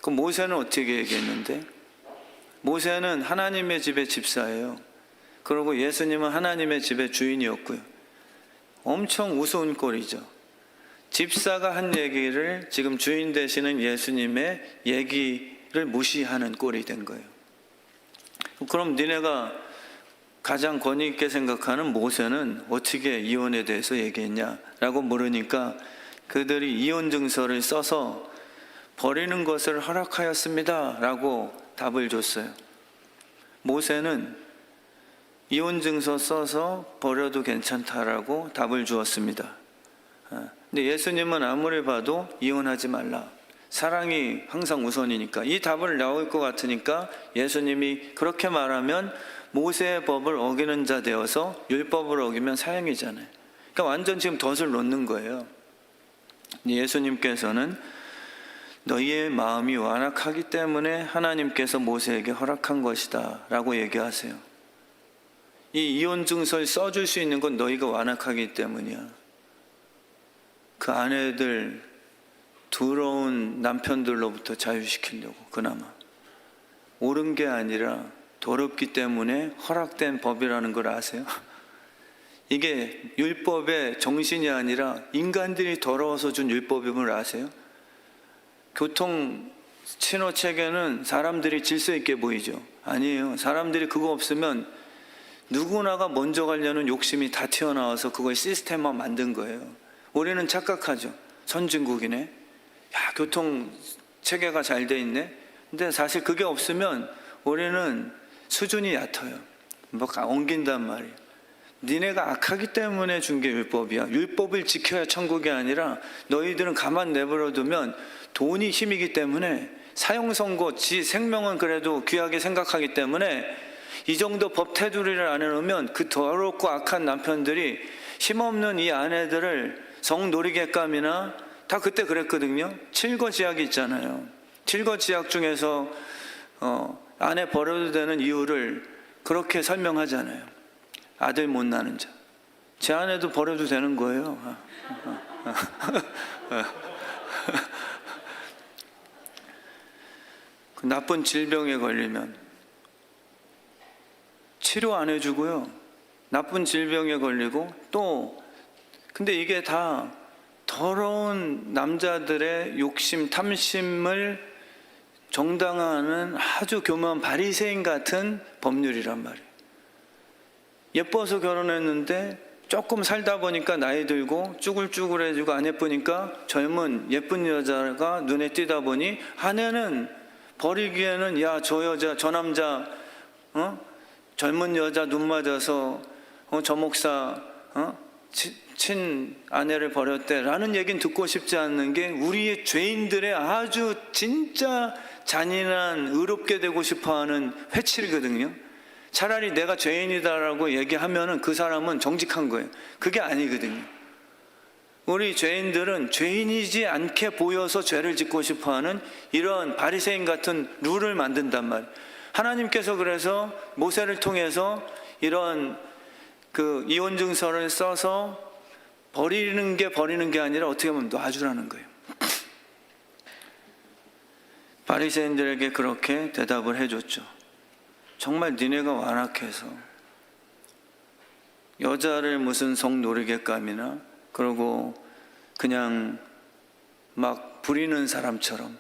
그 모세는 어떻게 얘기했는데? 모세는 하나님의 집의 집사예요. 그리고 예수님은 하나님의 집의 주인이었고요. 엄청 우스운 꼴이죠. 집사가 한 얘기를 지금 주인 되시는 예수님의 얘기를 무시하는 꼴이 된 거예요. 그럼 니네가 가장 권위 있게 생각하는 모세는 어떻게 이혼에 대해서 얘기했냐라고 물으니까 그들이 이혼 증서를 써서 버리는 것을 허락하였습니다 라고 답을 줬어요. 모세는 이혼 증서 써서 버려도 괜찮다라고 답을 주었습니다. 근데 예수님은 아무리 봐도 이혼하지 말라, 사랑이 항상 우선이니까, 이 답을 나올 것 같으니까 예수님이 그렇게 말하면 모세의 법을 어기는 자 되어서 율법을 어기면 사형이잖아요. 그러니까 완전 지금 덫을 놓는 거예요. 예수님께서는 너희의 마음이 완악하기 때문에 하나님께서 모세에게 허락한 것이다 라고 얘기하세요. 이 이혼 증서를 써줄 수 있는 건 너희가 완악하기 때문이야. 그 아내들 더러운 남편들로부터 자유시키려고 그나마. 옳은 게 아니라 더럽기 때문에 허락된 법이라는 걸 아세요? 이게 율법의 정신이 아니라 인간들이 더러워서 준 율법임을 아세요? 교통 신호 체계는 사람들이 질서 있게 보이죠? 아니에요. 사람들이 그거 없으면 누구나가 먼저 가려는 욕심이 다 튀어나와서 그걸 시스템화 만든 거예요. 우리는 착각하죠. 선진국이네. 야, 교통 체계가 잘 돼 있네. 근데 사실 그게 없으면 우리는 수준이 얕아요. 뭐 엉긴단 말이에요. 니네가 악하기 때문에 준 게 율법이야. 율법을 지켜야 천국이 아니라 너희들은 가만 내버려 두면 돈이 힘이기 때문에 사형선고, 지 생명은 그래도 귀하게 생각하기 때문에 이 정도 법 테두리를 안 해놓으면 그 더럽고 악한 남편들이 힘없는 이 아내들을 성놀이객감이나 다 그때 그랬거든요. 칠거지약이 있잖아요. 칠거지약 중에서 아내 버려도 되는 이유를 그렇게 설명하잖아요. 아들 못 낳는 자. 제 아내도 버려도 되는 거예요. 그 나쁜 질병에 걸리면 치료 안 해주고요. 나쁜 질병에 걸리고 또 근데 이게 다 더러운 남자들의 욕심, 탐심을 정당화하는 아주 교묘한 바리새인 같은 법률이란 말이에요. 예뻐서 결혼했는데 조금 살다 보니까 나이 들고 쭈글쭈글해지고 안 예쁘니까 젊은 예쁜 여자가 눈에 띄다 보니 아내는 버리기에는 야, 저 여자, 저 남자, 젊은 여자 눈 맞아서 저 목사 친 아내를 버렸대 라는 얘기는 듣고 싶지 않는 게 우리의 죄인들의 아주 진짜 잔인한 의롭게 되고 싶어하는 회칠이거든요. 차라리 내가 죄인이다라고 얘기하면은 그 사람은 정직한 거예요. 그게 아니거든요. 우리 죄인들은 죄인이지 않게 보여서 죄를 짓고 싶어하는 이런 바리새인 같은 룰을 만든단 말이에요. 하나님께서 그래서 모세를 통해서 이런 그 이혼 증서를 써서 버리는 게 아니라 어떻게 보면 놔주라는 거예요. 바리새인들에게 그렇게 대답을 해줬죠. 정말 니네가 완악해서 여자를 무슨 성노리객감이나 그러고 그냥 막 부리는 사람처럼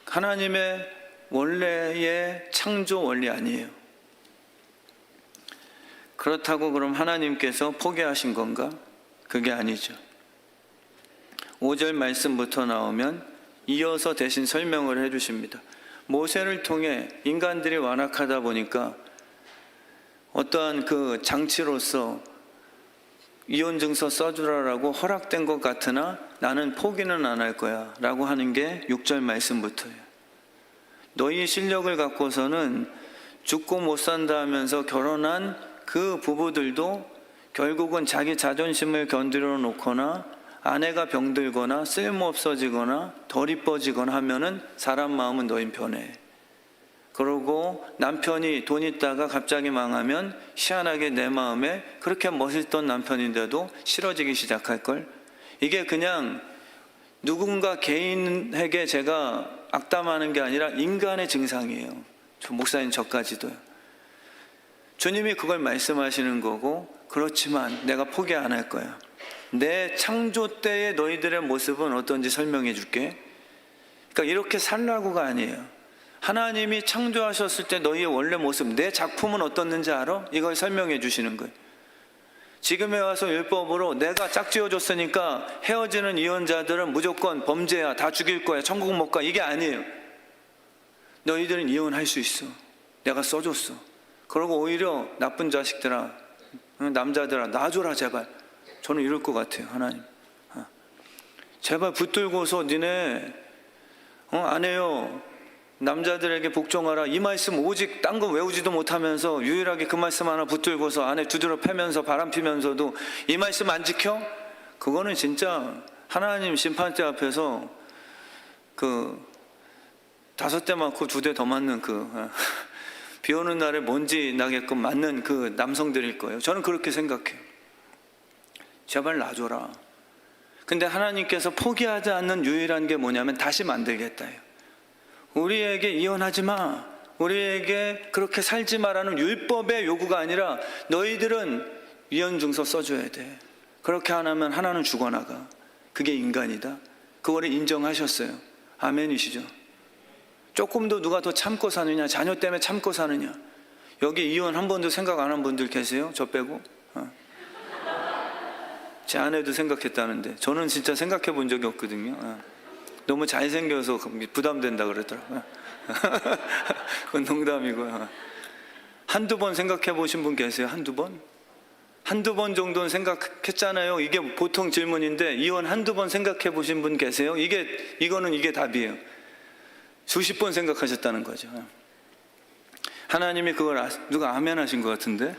하나님의 원래의 창조 원리 아니에요. 그렇다고 그럼 하나님께서 포기하신 건가? 그게 아니죠. 5절 말씀부터 나오면 이어서 대신 설명을 해주십니다. 모세를 통해 인간들이 완악하다 보니까 어떠한 그 장치로서 이혼증서 써주라라고 허락된 것 같으나 나는 포기는 안 할 거야 라고 하는 게 6절 말씀부터예요. 너희 실력을 갖고서는 죽고 못 산다 하면서 결혼한 그 부부들도 결국은 자기 자존심을 견디려 놓거나 아내가 병들거나 쓸모없어지거나 덜 이뻐지거나 하면은 사람 마음은 너희 편해. 그러고 남편이 돈 있다가 갑자기 망하면 희한하게 내 마음에 그렇게 멋있던 남편인데도 싫어지기 시작할걸. 이게 그냥 누군가 개인에게 제가 악담하는 게 아니라 인간의 증상이에요. 목사님 저까지도요. 주님이 그걸 말씀하시는 거고, 그렇지만 내가 포기 안 할 거야. 내 창조 때의 너희들의 모습은 어떤지 설명해 줄게. 그러니까 이렇게 살라고가 아니에요. 하나님이 창조하셨을 때 너희의 원래 모습, 내 작품은 어떻는지 알아? 이걸 설명해 주시는 거예요. 지금에 와서 율법으로 내가 짝지어줬으니까 헤어지는 이혼자들은 무조건 범죄야, 다 죽일 거야, 천국 못 가, 이게 아니에요. 너희들은 이혼할 수 있어. 내가 써줬어. 그러고 오히려 나쁜 자식들아, 남자들아, 놔줘라 제발. 저는 이럴 것 같아요. 하나님, 제발 붙들고서 니네 안 해요. 남자들에게 복종하라. 이 말씀 오직 딴 거 외우지도 못하면서 유일하게 그 말씀 하나 붙들고서 안에 두드려 패면서 바람 피면서도 이 말씀 안 지켜? 그거는 진짜 하나님 심판대 앞에서 그 5대 많고 2대 더 맞는 비 오는 날에 먼지 나게끔 맞는 그 남성들일 거예요. 저는 그렇게 생각해요. 제발 놔줘라. 근데 하나님께서 포기하지 않는 유일한 게 뭐냐면 다시 만들겠다예요. 우리에게 이혼하지 마, 우리에게 그렇게 살지 마라는 율법의 요구가 아니라 너희들은 이혼증서 써줘야 돼. 그렇게 안 하면 하나는 죽어나가. 그게 인간이다. 그거를 인정하셨어요. 아멘이시죠? 조금 더 누가 더 참고 사느냐, 자녀 때문에 참고 사느냐. 여기 이혼 한 번도 생각 안 한 분들 계세요? 저 빼고? 제 아내도 생각했다는데 저는 진짜 생각해 본 적이 없거든요. 너무 잘생겨서 부담된다 그러더라고요. 그건 농담이고요. 한두 번 생각해 보신 분 계세요? 한두 번? 한두 번 정도는 생각했잖아요. 이게 보통 질문인데, 이혼 한두 번 생각해 보신 분 계세요? 이게 답이에요. 수십 번 생각하셨다는 거죠. 하나님이 그걸 누가 아멘 하신 것 같은데?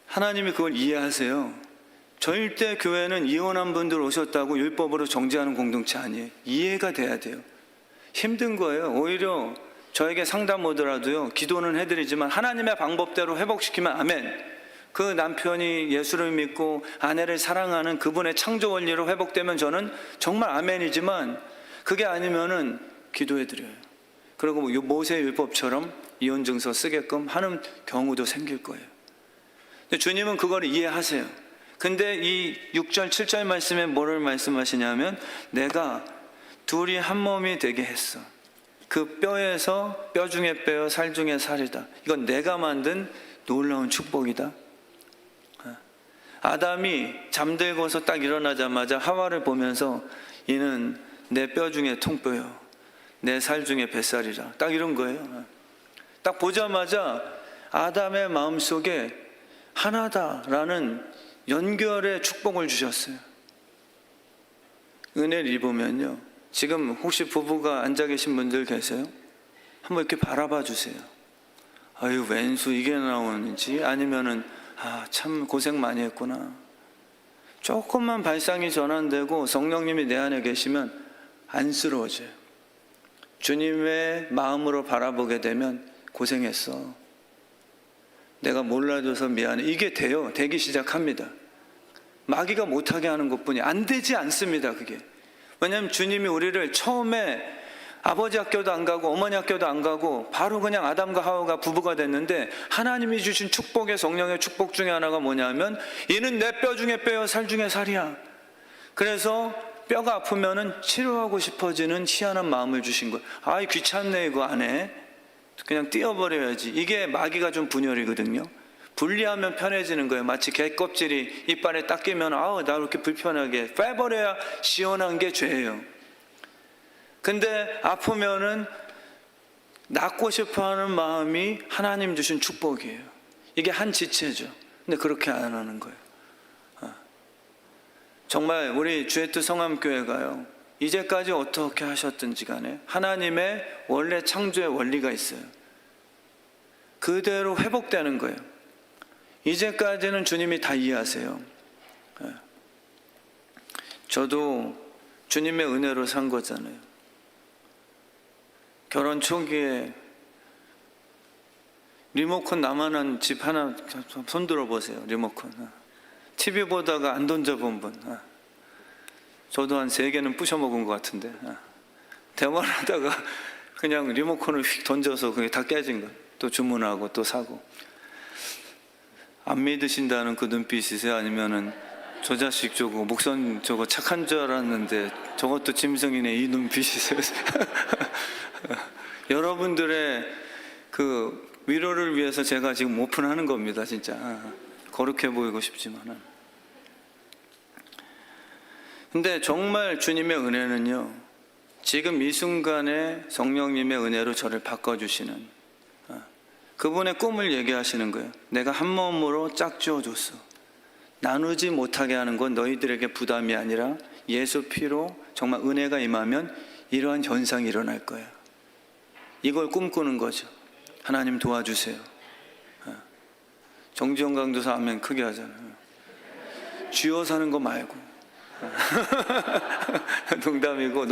하나님이 그걸 이해하세요. 절대 교회는 이혼한 분들 오셨다고 율법으로 정죄하는 공동체 아니에요. 이해가 돼야 돼요. 힘든 거예요. 오히려 저에게 상담 오더라도요, 기도는 해드리지만 하나님의 방법대로 회복시키면 아멘. 그 남편이 예수를 믿고 아내를 사랑하는 그분의 창조 원리로 회복되면 저는 정말 아멘이지만, 그게 아니면은 기도해드려요. 그리고 모세 율법처럼 이혼 증서 쓰게끔 하는 경우도 생길 거예요. 근데 주님은 그걸 이해하세요. 근데 이 6절 7절 말씀에 뭐를 말씀하시냐면, 내가 둘이 한 몸이 되게 했어. 그 뼈에서 뼈 중에 뼈요 살 중에 살이다. 이건 내가 만든 놀라운 축복이다. 아담이 잠들고서 딱 일어나자마자 하와를 보면서, 이는 내 뼈 중에 통뼈요, 내 살 중에 뱃살이라. 딱 이런 거예요. 딱 보자마자 아담의 마음속에 하나다라는 연결의 축복을 주셨어요. 은혜를 입으면요, 지금 혹시 부부가 앉아 계신 분들 계세요? 한번 이렇게 바라봐 주세요. 아유, 왼수 이게 나오는지, 아니면은 참 고생 많이 했구나. 조금만 발상이 전환되고 성령님이 내 안에 계시면 안쓰러워져요. 주님의 마음으로 바라보게 되면, 고생했어, 내가 몰라줘서 미안해, 이게 돼요. 되기 시작합니다. 마귀가 못하게 하는 것뿐이 안 되지 않습니다. 그게 왜냐하면 주님이 우리를 처음에 아버지 학교도 안 가고 어머니 학교도 안 가고 바로 그냥 아담과 하와가 부부가 됐는데, 하나님이 주신 축복의 성령의 축복 중에 하나가 뭐냐면, 이는 내 뼈 중에 뼈요 살 중에 살이야. 그래서 뼈가 아프면은 치료하고 싶어지는 희한한 마음을 주신 거예요. 아이, 귀찮네, 이거 안 해, 그냥 띄어버려야지. 이게 마귀가 좀 분열이거든요. 분리하면 편해지는 거예요. 마치 개 껍질이 이빨에 딱 끼면, 나 이렇게 불편하게, 빼버려야 시원한 게 죄예요. 근데 아프면은 낫고 싶어하는 마음이 하나님 주신 축복이에요. 이게 한 지체죠. 근데 그렇게 안 하는 거예요. 정말 우리 주의 뜻 성함교회가요, 이제까지 어떻게 하셨든지 간에 하나님의 원래 창조의 원리가 있어요. 그대로 회복되는 거예요. 이제까지는 주님이 다 이해하세요. 저도 주님의 은혜로 산 거잖아요. 결혼 초기에 리모컨 나만한 집 하나 손들어 보세요. 리모컨 TV 보다가 안 던져본 분. 저도 한 3개는 부셔먹은 것 같은데, 대화를 하다가 그냥 리모컨을 휙 던져서 그게 다 깨진 거예요. 또 주문하고 또 사고. 안 믿으신다는 그 눈빛이세요? 아니면은 저 자식 저거 목선 저거 착한 줄 알았는데 저것도 짐승이네, 이 눈빛이세요? 여러분들의 그 위로를 위해서 제가 지금 오픈하는 겁니다. 진짜 거룩해 보이고 싶지만은. 근데 정말 주님의 은혜는요, 지금 이 순간에 성령님의 은혜로 저를 바꿔주시는, 그분의 꿈을 얘기하시는 거예요. 내가 한 몸으로 짝지어 줬어. 나누지 못하게 하는 건 너희들에게 부담이 아니라 예수 피로 정말 은혜가 임하면 이러한 현상이 일어날 거야. 이걸 꿈꾸는 거죠. 하나님 도와주세요. 정지영 강도사 아멘 크게 하잖아요. 쥐어 사는 거 말고. 농담이고,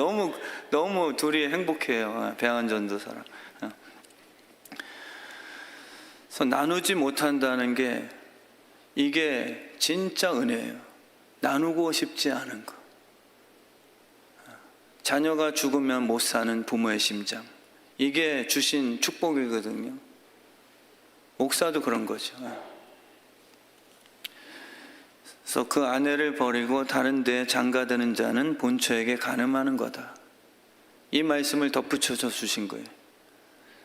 너무 둘이 행복해요. 배한 전도사랑. 그래서 나누지 못한다는 게, 이게 진짜 은혜예요. 나누고 싶지 않은 거. 자녀가 죽으면 못 사는 부모의 심장, 이게 주신 축복이거든요. 목사도 그런 거죠. 그래서 그 아내를 버리고 다른 데에 장가드는 자는 본처에게 간음하는 거다. 이 말씀을 덧붙여서 주신 거예요.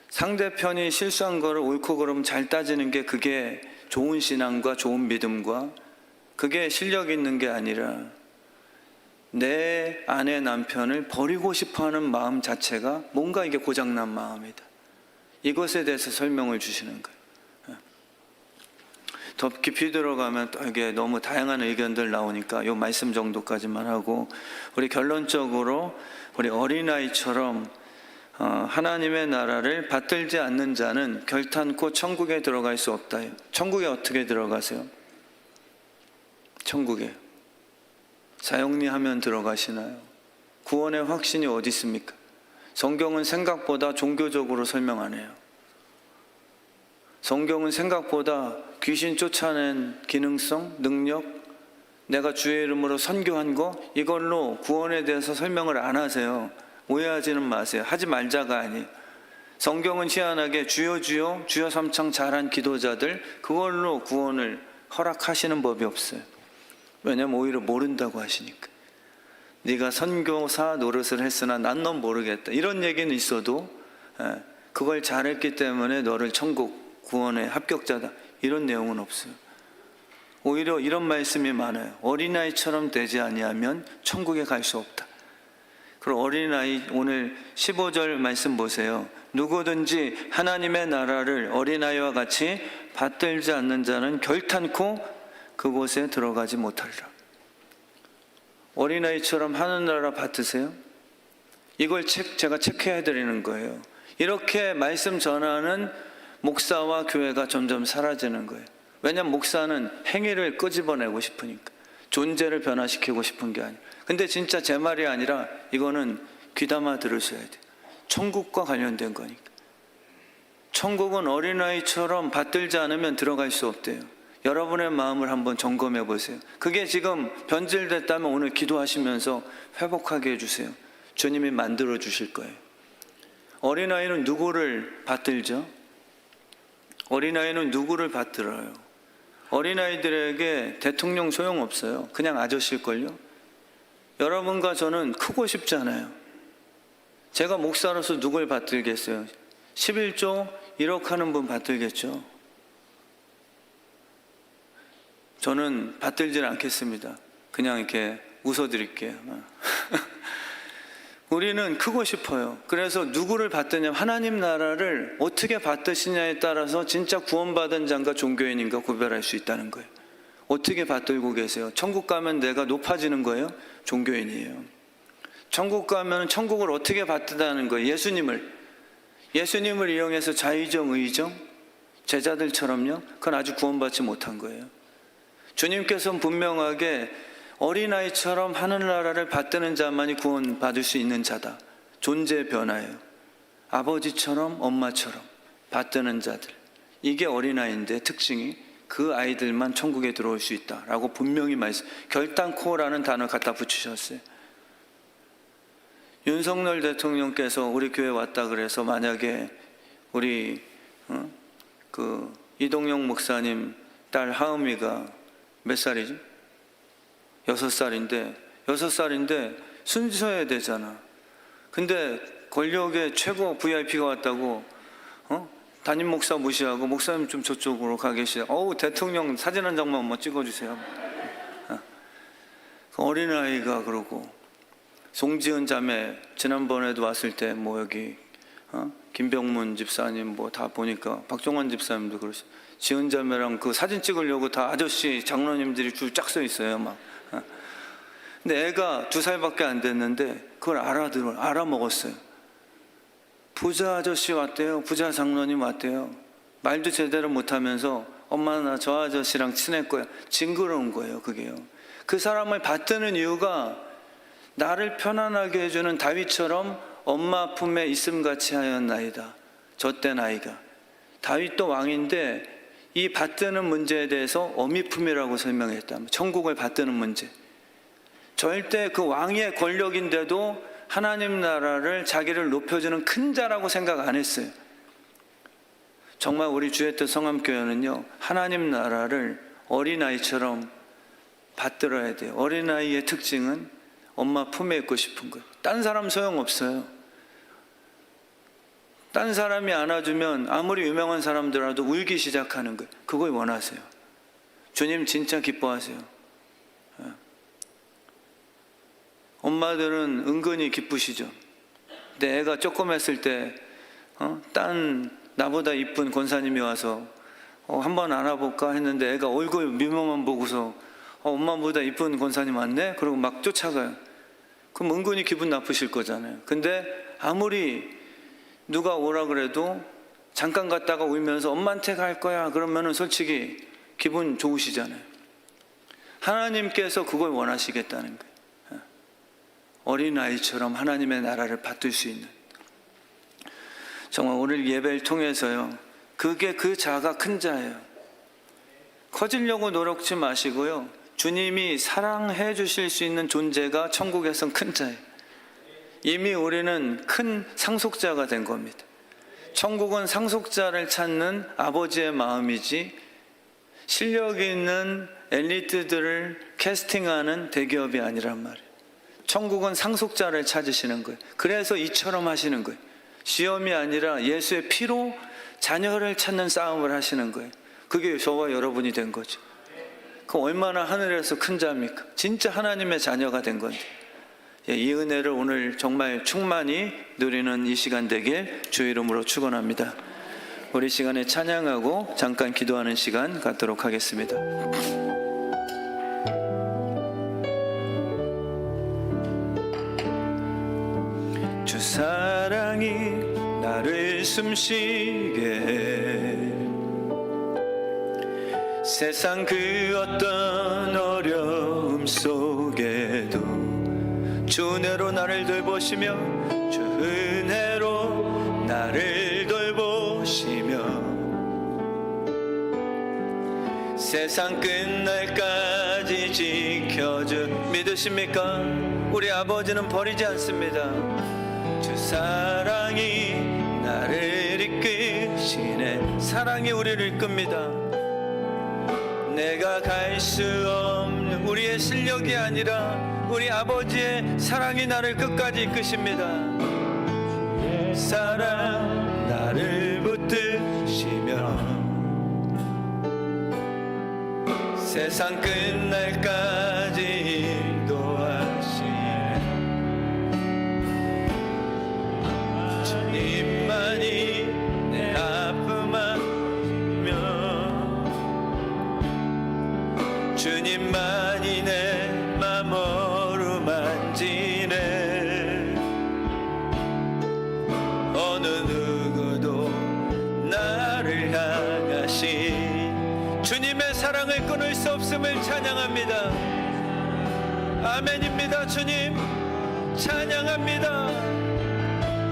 상대편이 실수한 거를 옳고 그름 잘 따지는 게, 그게 좋은 신앙과 좋은 믿음과 그게 실력 있는 게 아니라, 내 아내 남편을 버리고 싶어하는 마음 자체가 뭔가 이게 고장난 마음이다. 이것에 대해서 설명을 주시는 거예요. 더 깊이 들어가면 또 이게 너무 다양한 의견들 나오니까 이 말씀 정도까지만 하고, 우리 결론적으로 우리 어린아이처럼 하나님의 나라를 받들지 않는 자는 결탄코 천국에 들어갈 수 없다. 천국에 어떻게 들어가세요? 천국에 사형리하면 들어가시나요? 구원의 확신이 어디 있습니까? 성경은 생각보다 종교적으로 설명 안 해요. 성경은 생각보다 귀신 쫓아낸 기능성, 능력, 내가 주의 이름으로 선교한 거, 이걸로 구원에 대해서 설명을 안 하세요. 오해하지는 마세요. 하지 말자가 아니에요. 성경은 희한하게 주여 주여 주여 삼창 잘한 기도자들, 그걸로 구원을 허락하시는 법이 없어요. 왜냐면 오히려 모른다고 하시니까. 네가 선교사 노릇을 했으나 난 넌 모르겠다, 이런 얘기는 있어도 그걸 잘했기 때문에 너를 천국 구원의 합격자다, 이런 내용은 없어요. 오히려 이런 말씀이 많아요. 어린아이처럼 되지 아니하면 천국에 갈 수 없다. 그리고 어린아이, 오늘 15절 말씀 보세요. 누구든지 하나님의 나라를 어린아이와 같이 받들지 않는 자는 결탄코 그곳에 들어가지 못하리라. 어린아이처럼 하늘나라 받으세요? 이걸 제가 체크해 드리는 거예요. 이렇게 말씀 전하는 목사와 교회가 점점 사라지는 거예요. 왜냐하면 목사는 행위를 끄집어내고 싶으니까, 존재를 변화시키고 싶은 게 아니에요. 근데 진짜 제 말이 아니라 이거는 귀담아 들으셔야 돼요. 천국과 관련된 거니까. 천국은 어린아이처럼 받들지 않으면 들어갈 수 없대요. 여러분의 마음을 한번 점검해 보세요. 그게 지금 변질됐다면 오늘 기도하시면서 회복하게 해주세요. 주님이 만들어 주실 거예요. 어린아이는 누구를 받들죠? 어린아이는 누구를 받들어요? 어린아이들에게 대통령 소용없어요. 그냥 아저씨일걸요? 여러분과 저는 크고 싶잖아요. 제가 목사로서 누굴 받들겠어요? 11조 1억 하는 분 받들겠죠? 저는 받들지는 않겠습니다. 그냥 이렇게 웃어드릴게요. 우리는 크고 싶어요. 그래서 누구를 받드냐면 하나님 나라를 어떻게 받드시냐에 따라서 진짜 구원받은 자인가 종교인인가 구별할 수 있다는 거예요. 어떻게 받들고 계세요? 천국 가면 내가 높아지는 거예요? 종교인이에요. 천국 가면 천국을 어떻게 받든다는 거예요? 예수님을 이용해서 자의정, 의정, 제자들처럼요? 그건 아주 구원받지 못한 거예요. 주님께서는 분명하게 어린아이처럼 하늘나라를 받드는 자만이 구원받을 수 있는 자다. 존재 변화예요. 아버지처럼 엄마처럼 받드는 자들, 이게 어린아이인데 특징이 그 아이들만 천국에 들어올 수 있다라고 분명히 말씀, 결단코라는 단어 갖다 붙이셨어요. 윤석열 대통령께서 우리 교회 왔다 그래서 만약에 우리 이동영 목사님 딸 하은미가 몇 살이지? 6살인데 순서해야 되잖아. 근데 권력의 최고 VIP가 왔다고 담임 목사 무시하고 목사님 좀 저쪽으로 가 계시다. 대통령 사진 한 장만 한번 찍어주세요. 어린아이가 그러고, 송지은 자매 지난번에도 왔을 때 뭐 여기 김병문 집사님 뭐 다 보니까 박종환 집사님도 그러시. 지은 자매랑 그 사진 찍으려고 다 아저씨 장로님들이 줄 쫙 서 있어요, 막. 근데 애가 2살밖에 안 됐는데 그걸 알아먹었어요. 부자 아저씨 왔대요. 부자 장로님 왔대요. 말도 제대로 못하면서 엄마 나 저 아저씨랑 친할 거야. 징그러운 거예요, 그게요. 그 사람을 받드는 이유가 나를 편안하게 해주는 다윗처럼 엄마 품에 있음같이 하였나이다. 젖된 아이가. 다윗도 왕인데 이 받드는 문제에 대해서 어미품이라고 설명했다. 천국을 받드는 문제. 절대 그 왕의 권력인데도 하나님 나라를 자기를 높여주는 큰 자라고 생각 안 했어요. 정말 우리 주의 뜻 성함교회는요, 하나님 나라를 어린아이처럼 받들어야 돼요. 어린아이의 특징은 엄마 품에 있고 싶은 거예요. 딴 사람 소용없어요. 딴 사람이 안아주면 아무리 유명한 사람들라도 울기 시작하는 거예요. 그걸 원하세요. 주님 진짜 기뻐하세요. 엄마들은 은근히 기쁘시죠. 근데 애가 조그맸을 때 딴 나보다 이쁜 권사님이 와서 한번 안아볼까 했는데 애가 얼굴 미모만 보고서 엄마보다 이쁜 권사님 왔네? 그러고 막 쫓아가요. 그럼 은근히 기분 나쁘실 거잖아요. 근데 아무리 누가 오라 그래도 잠깐 갔다가 울면서 엄마한테 갈 거야 그러면은 솔직히 기분 좋으시잖아요. 하나님께서 그걸 원하시겠다는 거예요. 어린아이처럼 하나님의 나라를 받들 수 있는, 정말 오늘 예배를 통해서요, 그게 그 자가 큰 자예요. 커지려고 노력지 마시고요, 주님이 사랑해 주실 수 있는 존재가 천국에선 큰 자예요. 이미 우리는 큰 상속자가 된 겁니다. 천국은 상속자를 찾는 아버지의 마음이지 실력 있는 엘리트들을 캐스팅하는 대기업이 아니란 말이에요. 천국은 상속자를 찾으시는 거예요. 그래서 이처럼 하시는 거예요. 시험이 아니라 예수의 피로 자녀를 찾는 싸움을 하시는 거예요. 그게 저와 여러분이 된 거죠. 그 얼마나 하늘에서 큰 자입니까? 진짜 하나님의 자녀가 된 건데, 이 은혜를 오늘 정말 충만히 누리는 이 시간 되길 주의 이름으로 축원합니다. 우리 시간에 찬양하고 잠깐 기도하는 시간 갖도록 하겠습니다. 주 사랑이 나를 숨쉬게 해. 세상 그 어떤 어려움 속에도 주 은혜로 나를 돌보시며, 주 은혜로 나를 돌보시며, 세상 끝날까지 지켜주. 믿으십니까? 우리 아버지는 버리지 않습니다. 주 사랑이 나를 이끄시네. 사랑이 우리를 이끕니다. 내가 갈 수 없는 우리의 실력이 아니라 우리 아버지의 사랑이 나를 끝까지 이끄십니다. 사랑 나를 붙드시며 세상 끝날까지 인도하시네. 주님만이 내 아픔 알며, 주님만이 내 맘 어루만지네. 어느 누구도 나를 향하신 주님의 사랑을 끊을 수 없음을 찬양합니다. 아멘입니다. 주님 찬양합니다.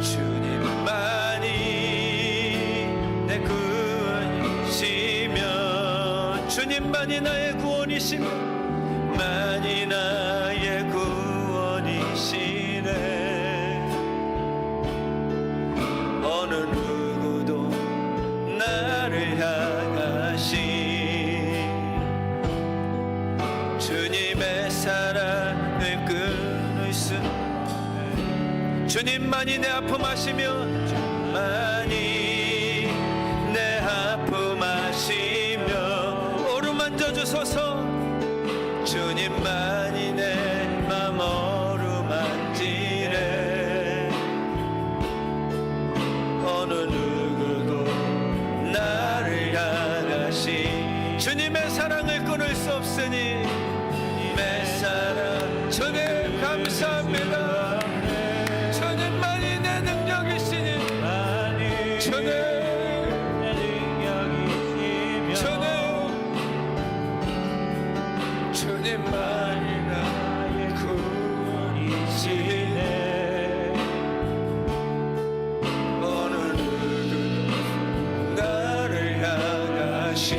주님만이 내 구원이시며, 주님만이 나의 구원이시며, 만이 나의 구원이시네. 어느 누구도 나를 향하신 주님의 사랑을 끊을 수, 주님만이 내 아픔 아시며, 주님만이 내 아픔 아시며, 오르만져 주소서. 주님만이 내 맘 어루만지네. 어느 누구도 나를 향하신 주님의 사랑을 끊을 수 없으니, 주님의 사랑 주님 감사합니다. 주님만이 내 능력이시니, 주님 내 능력이시며, 주님만이 나의 구원이시네. 어느 누구도 나를 향하신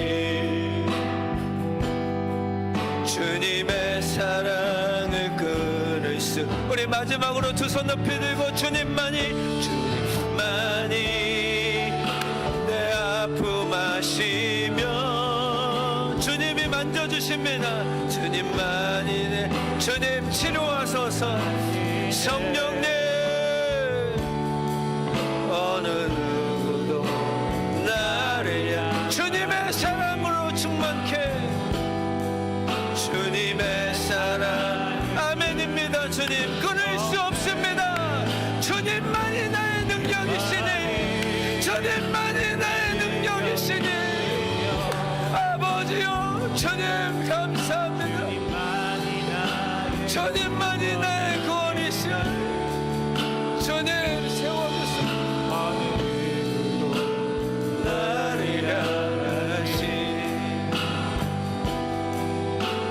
주님의 사랑을 끊을 수. 우리 마지막으로 두 손 높이 들고 주님만이 내 아픔 아시며, 주님이 만져주십니다. 주님만이 내 주님 치료하소서. 성령님 어느 누구도 나를 향 주님의 사랑으로 충만케. 주님의 사랑 아멘입니다. 주님 주님만이 나의 능력이시니 아버지여 주님 감사합니다. 주님만이 나의 구원이시여 주님 세워주소서. 나를 향하신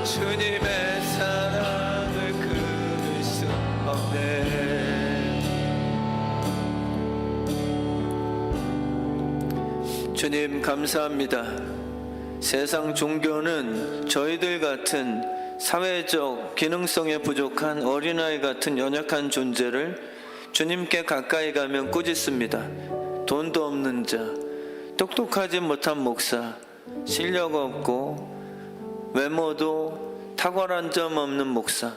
주님의 사랑을 끊을 수 없네. 주님 감사합니다. 세상 종교는 저희들 같은 사회적 기능성에 부족한 어린아이 같은 연약한 존재를 주님께 가까이 가면 꾸짖습니다. 돈도 없는 자, 똑똑하지 못한 목사, 실력 없고 외모도 탁월한 점 없는 목사.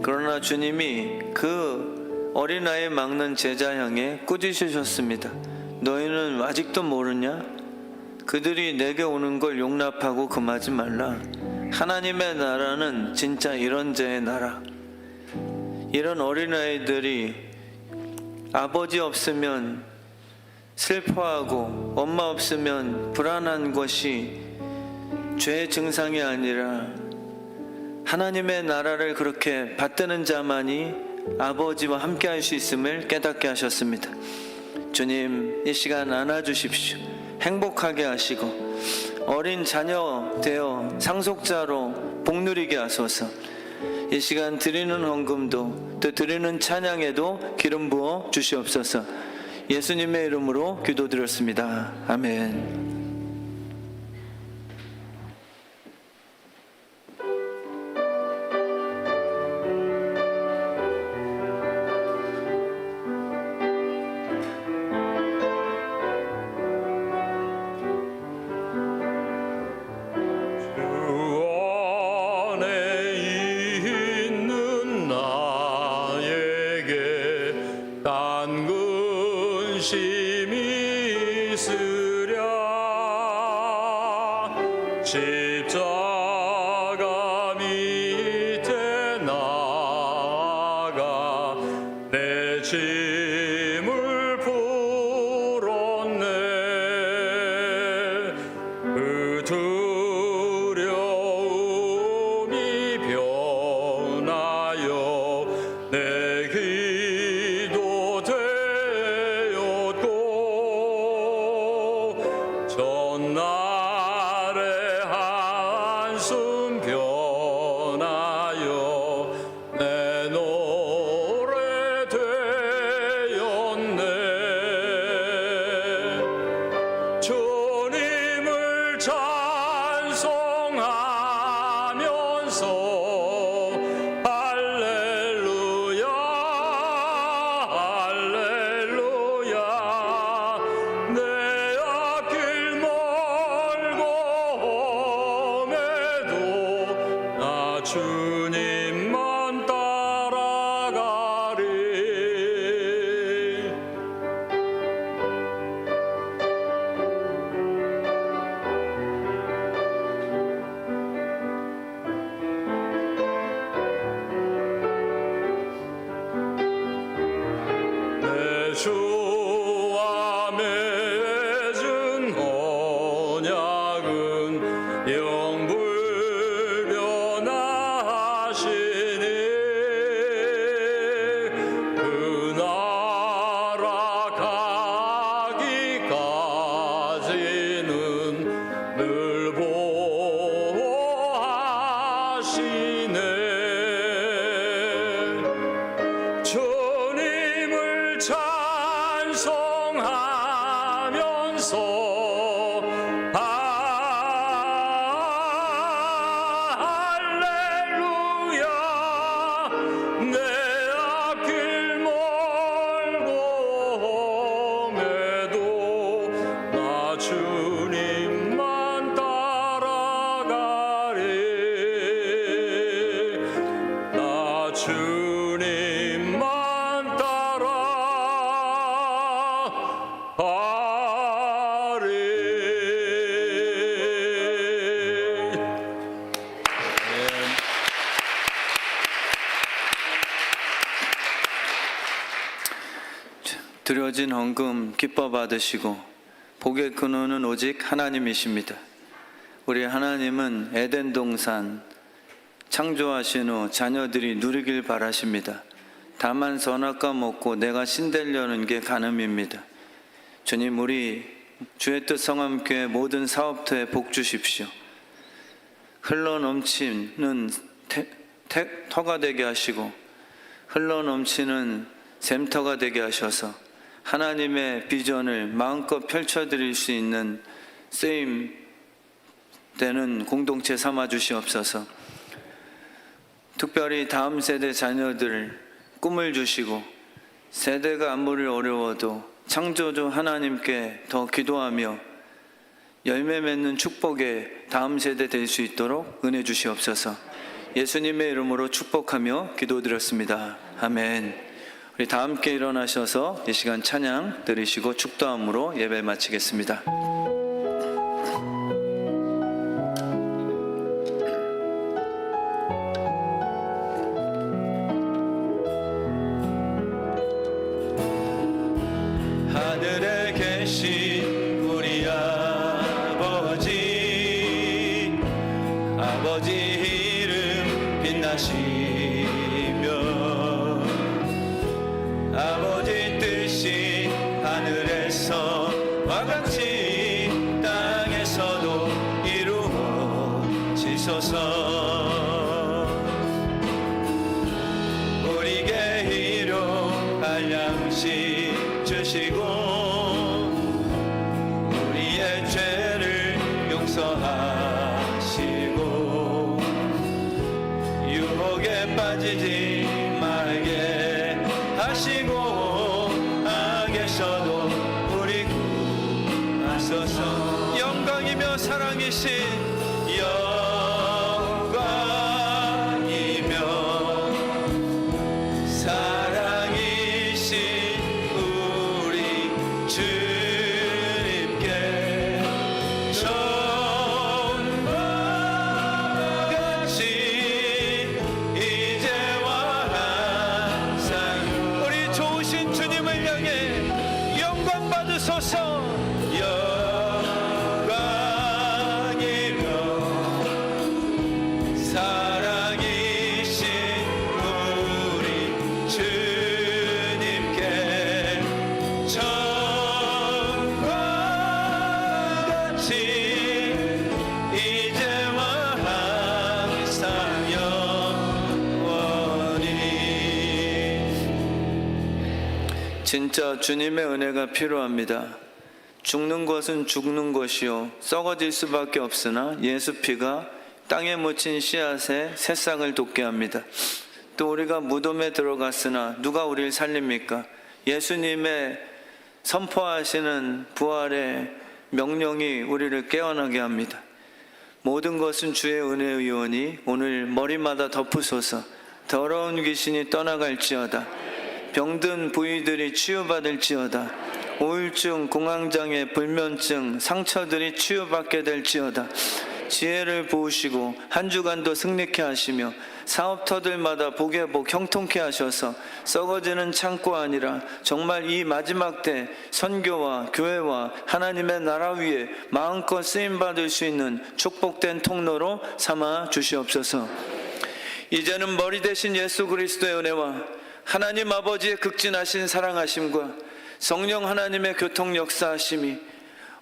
그러나 주님이 그 어린아이 막는 제자 향해 꾸짖으셨습니다. 너희는 아직도 모르냐? 그들이 내게 오는 걸 용납하고 금하지 말라. 하나님의 나라는 진짜 이런 자의 나라. 이런 어린아이들이 아버지 없으면 슬퍼하고 엄마 없으면 불안한 것이 죄의 증상이 아니라 하나님의 나라를 그렇게 받드는 자만이 아버지와 함께 할 수 있음을 깨닫게 하셨습니다. 주님, 이 시간 안아주십시오. 행복하게 하시고 어린 자녀 되어 상속자로 복누리게 하소서. 이 시간 드리는 헌금도 또 드리는 찬양에도 기름 부어 주시옵소서. 예수님의 이름으로 기도드렸습니다. 아멘. 십자가 밑에 나아가 내 짐을 풀었네. 그 두려움이 변하여 내 기도 되었고 전날에 한숨 변하여 내 노래 되었네. 주님을 찬송하면서 할렐루야 할렐루야. 내 앞길 멀고 험해도 나 주님만 따라가리. 내 주와 맺은 언약은 영불변하시니 그 나라 가기까지는 늘 보호하시네. 주님을 찬송하면서 할렐루야. 내 앞길 멀고 험해도 나 주님만 따라가리. 나 주님만 따라가리. 드려진 헌금 기뻐 받으시고 복의 근원은 오직 하나님이십니다. 우리 하나님은 에덴 동산 창조하신 후 자녀들이 누리길 바라십니다. 다만 선악과 먹고 내가 신되려는 게 간음입니다. 주님, 우리 주의 뜻 성함교회 모든 사업터에 복 주십시오. 흘러넘치는 터가 되게 하시고 흘러넘치는 샘터가 되게 하셔서 하나님의 비전을 마음껏 펼쳐드릴 수 있는 쓰임 되는 공동체 삼아 주시옵소서. 특별히 다음 세대 자녀들 꿈을 주시고 세대가 아무리 어려워도 창조주 하나님께 더 기도하며 열매 맺는 축복의 다음 세대 될 수 있도록 은혜 주시옵소서. 예수님의 이름으로 축복하며 기도드렸습니다. 아멘. 우리 다 함께 일어나셔서 이 시간 찬양 드리시고 축도함으로 예배 마치겠습니다. 하늘에 계신 우리 아버지, 아버지 이름 빛나시며 아버지 뜻이 하늘에서와 같이 땅에서도 이루어지소서. 우리에게 일용할 양식 주시고 우리의 죄를 용서하시고 유혹에 빠지지 말게 하시고 악에서도 우리 구하소서. 영광이며 사랑이신 영광이며 사랑이신 우리 주님께 처음과 같이 이제와 항상 우리 좋으신 주님을 향해 영광 받으소서. 영광이며 사랑이신 우리 주님께 처음과 같이 이제와 항상 영원히. 진짜 주님의 은혜가 필요합니다. 죽는 것은 죽는 것이요 썩어질 수밖에 없으나 예수 피가 땅에 묻힌 씨앗에 새싹을 돋게 합니다. 또 우리가 무덤에 들어갔으나 누가 우리를 살립니까? 예수님의 선포하시는 부활의 명령이 우리를 깨어나게 합니다. 모든 것은 주의 은혜의오니 오늘 머리마다 덮으소서. 더러운 귀신이 떠나갈지어다. 병든 부위들이 치유받을지어다. 우울증, 공황장애, 불면증, 상처들이 치유받게 될지어다. 지혜를 부으시고 한 주간도 승리케 하시며 사업터들마다 복의 복 형통케 하셔서 썩어지는 창고가 아니라 정말 이 마지막 때 선교와 교회와 하나님의 나라 위에 마음껏 쓰임받을 수 있는 축복된 통로로 삼아 주시옵소서. 이제는 머리 대신 예수 그리스도의 은혜와 하나님 아버지의 극진하신 사랑하심과 성령 하나님의 교통 역사하심이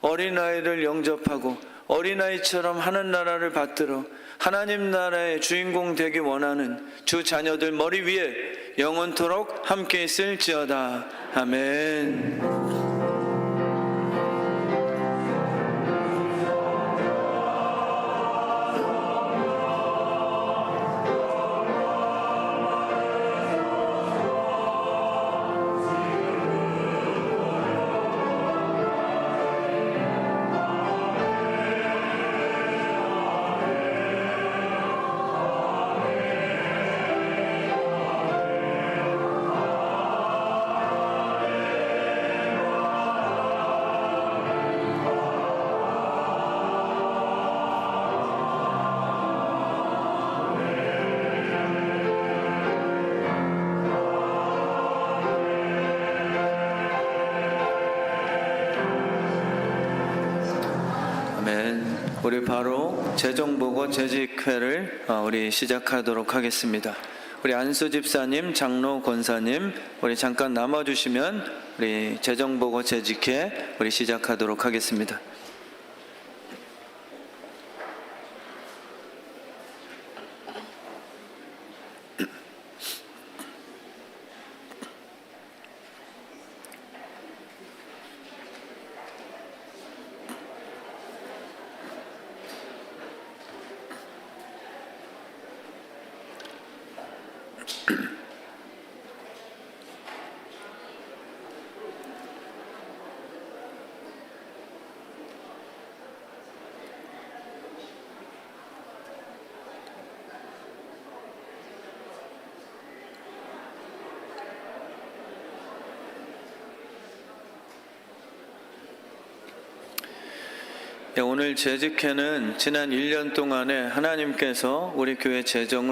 어린아이를 영접하고 어린아이처럼 하는 나라를 받들어 하나님 나라의 주인공 되기 원하는 주 자녀들 머리 위에 영원토록 함께 있을지어다. 아멘. 아멘. 우리 바로 재정보고 재직회를 우리 시작하도록 하겠습니다. 우리 안수 집사님, 장로 권사님, 우리 잠깐 남아주시면 우리 재정보고 재직회 우리 시작하도록 하겠습니다. 오늘 재직회는 지난 1년 동안에 하나님께서 우리 교회 재정으로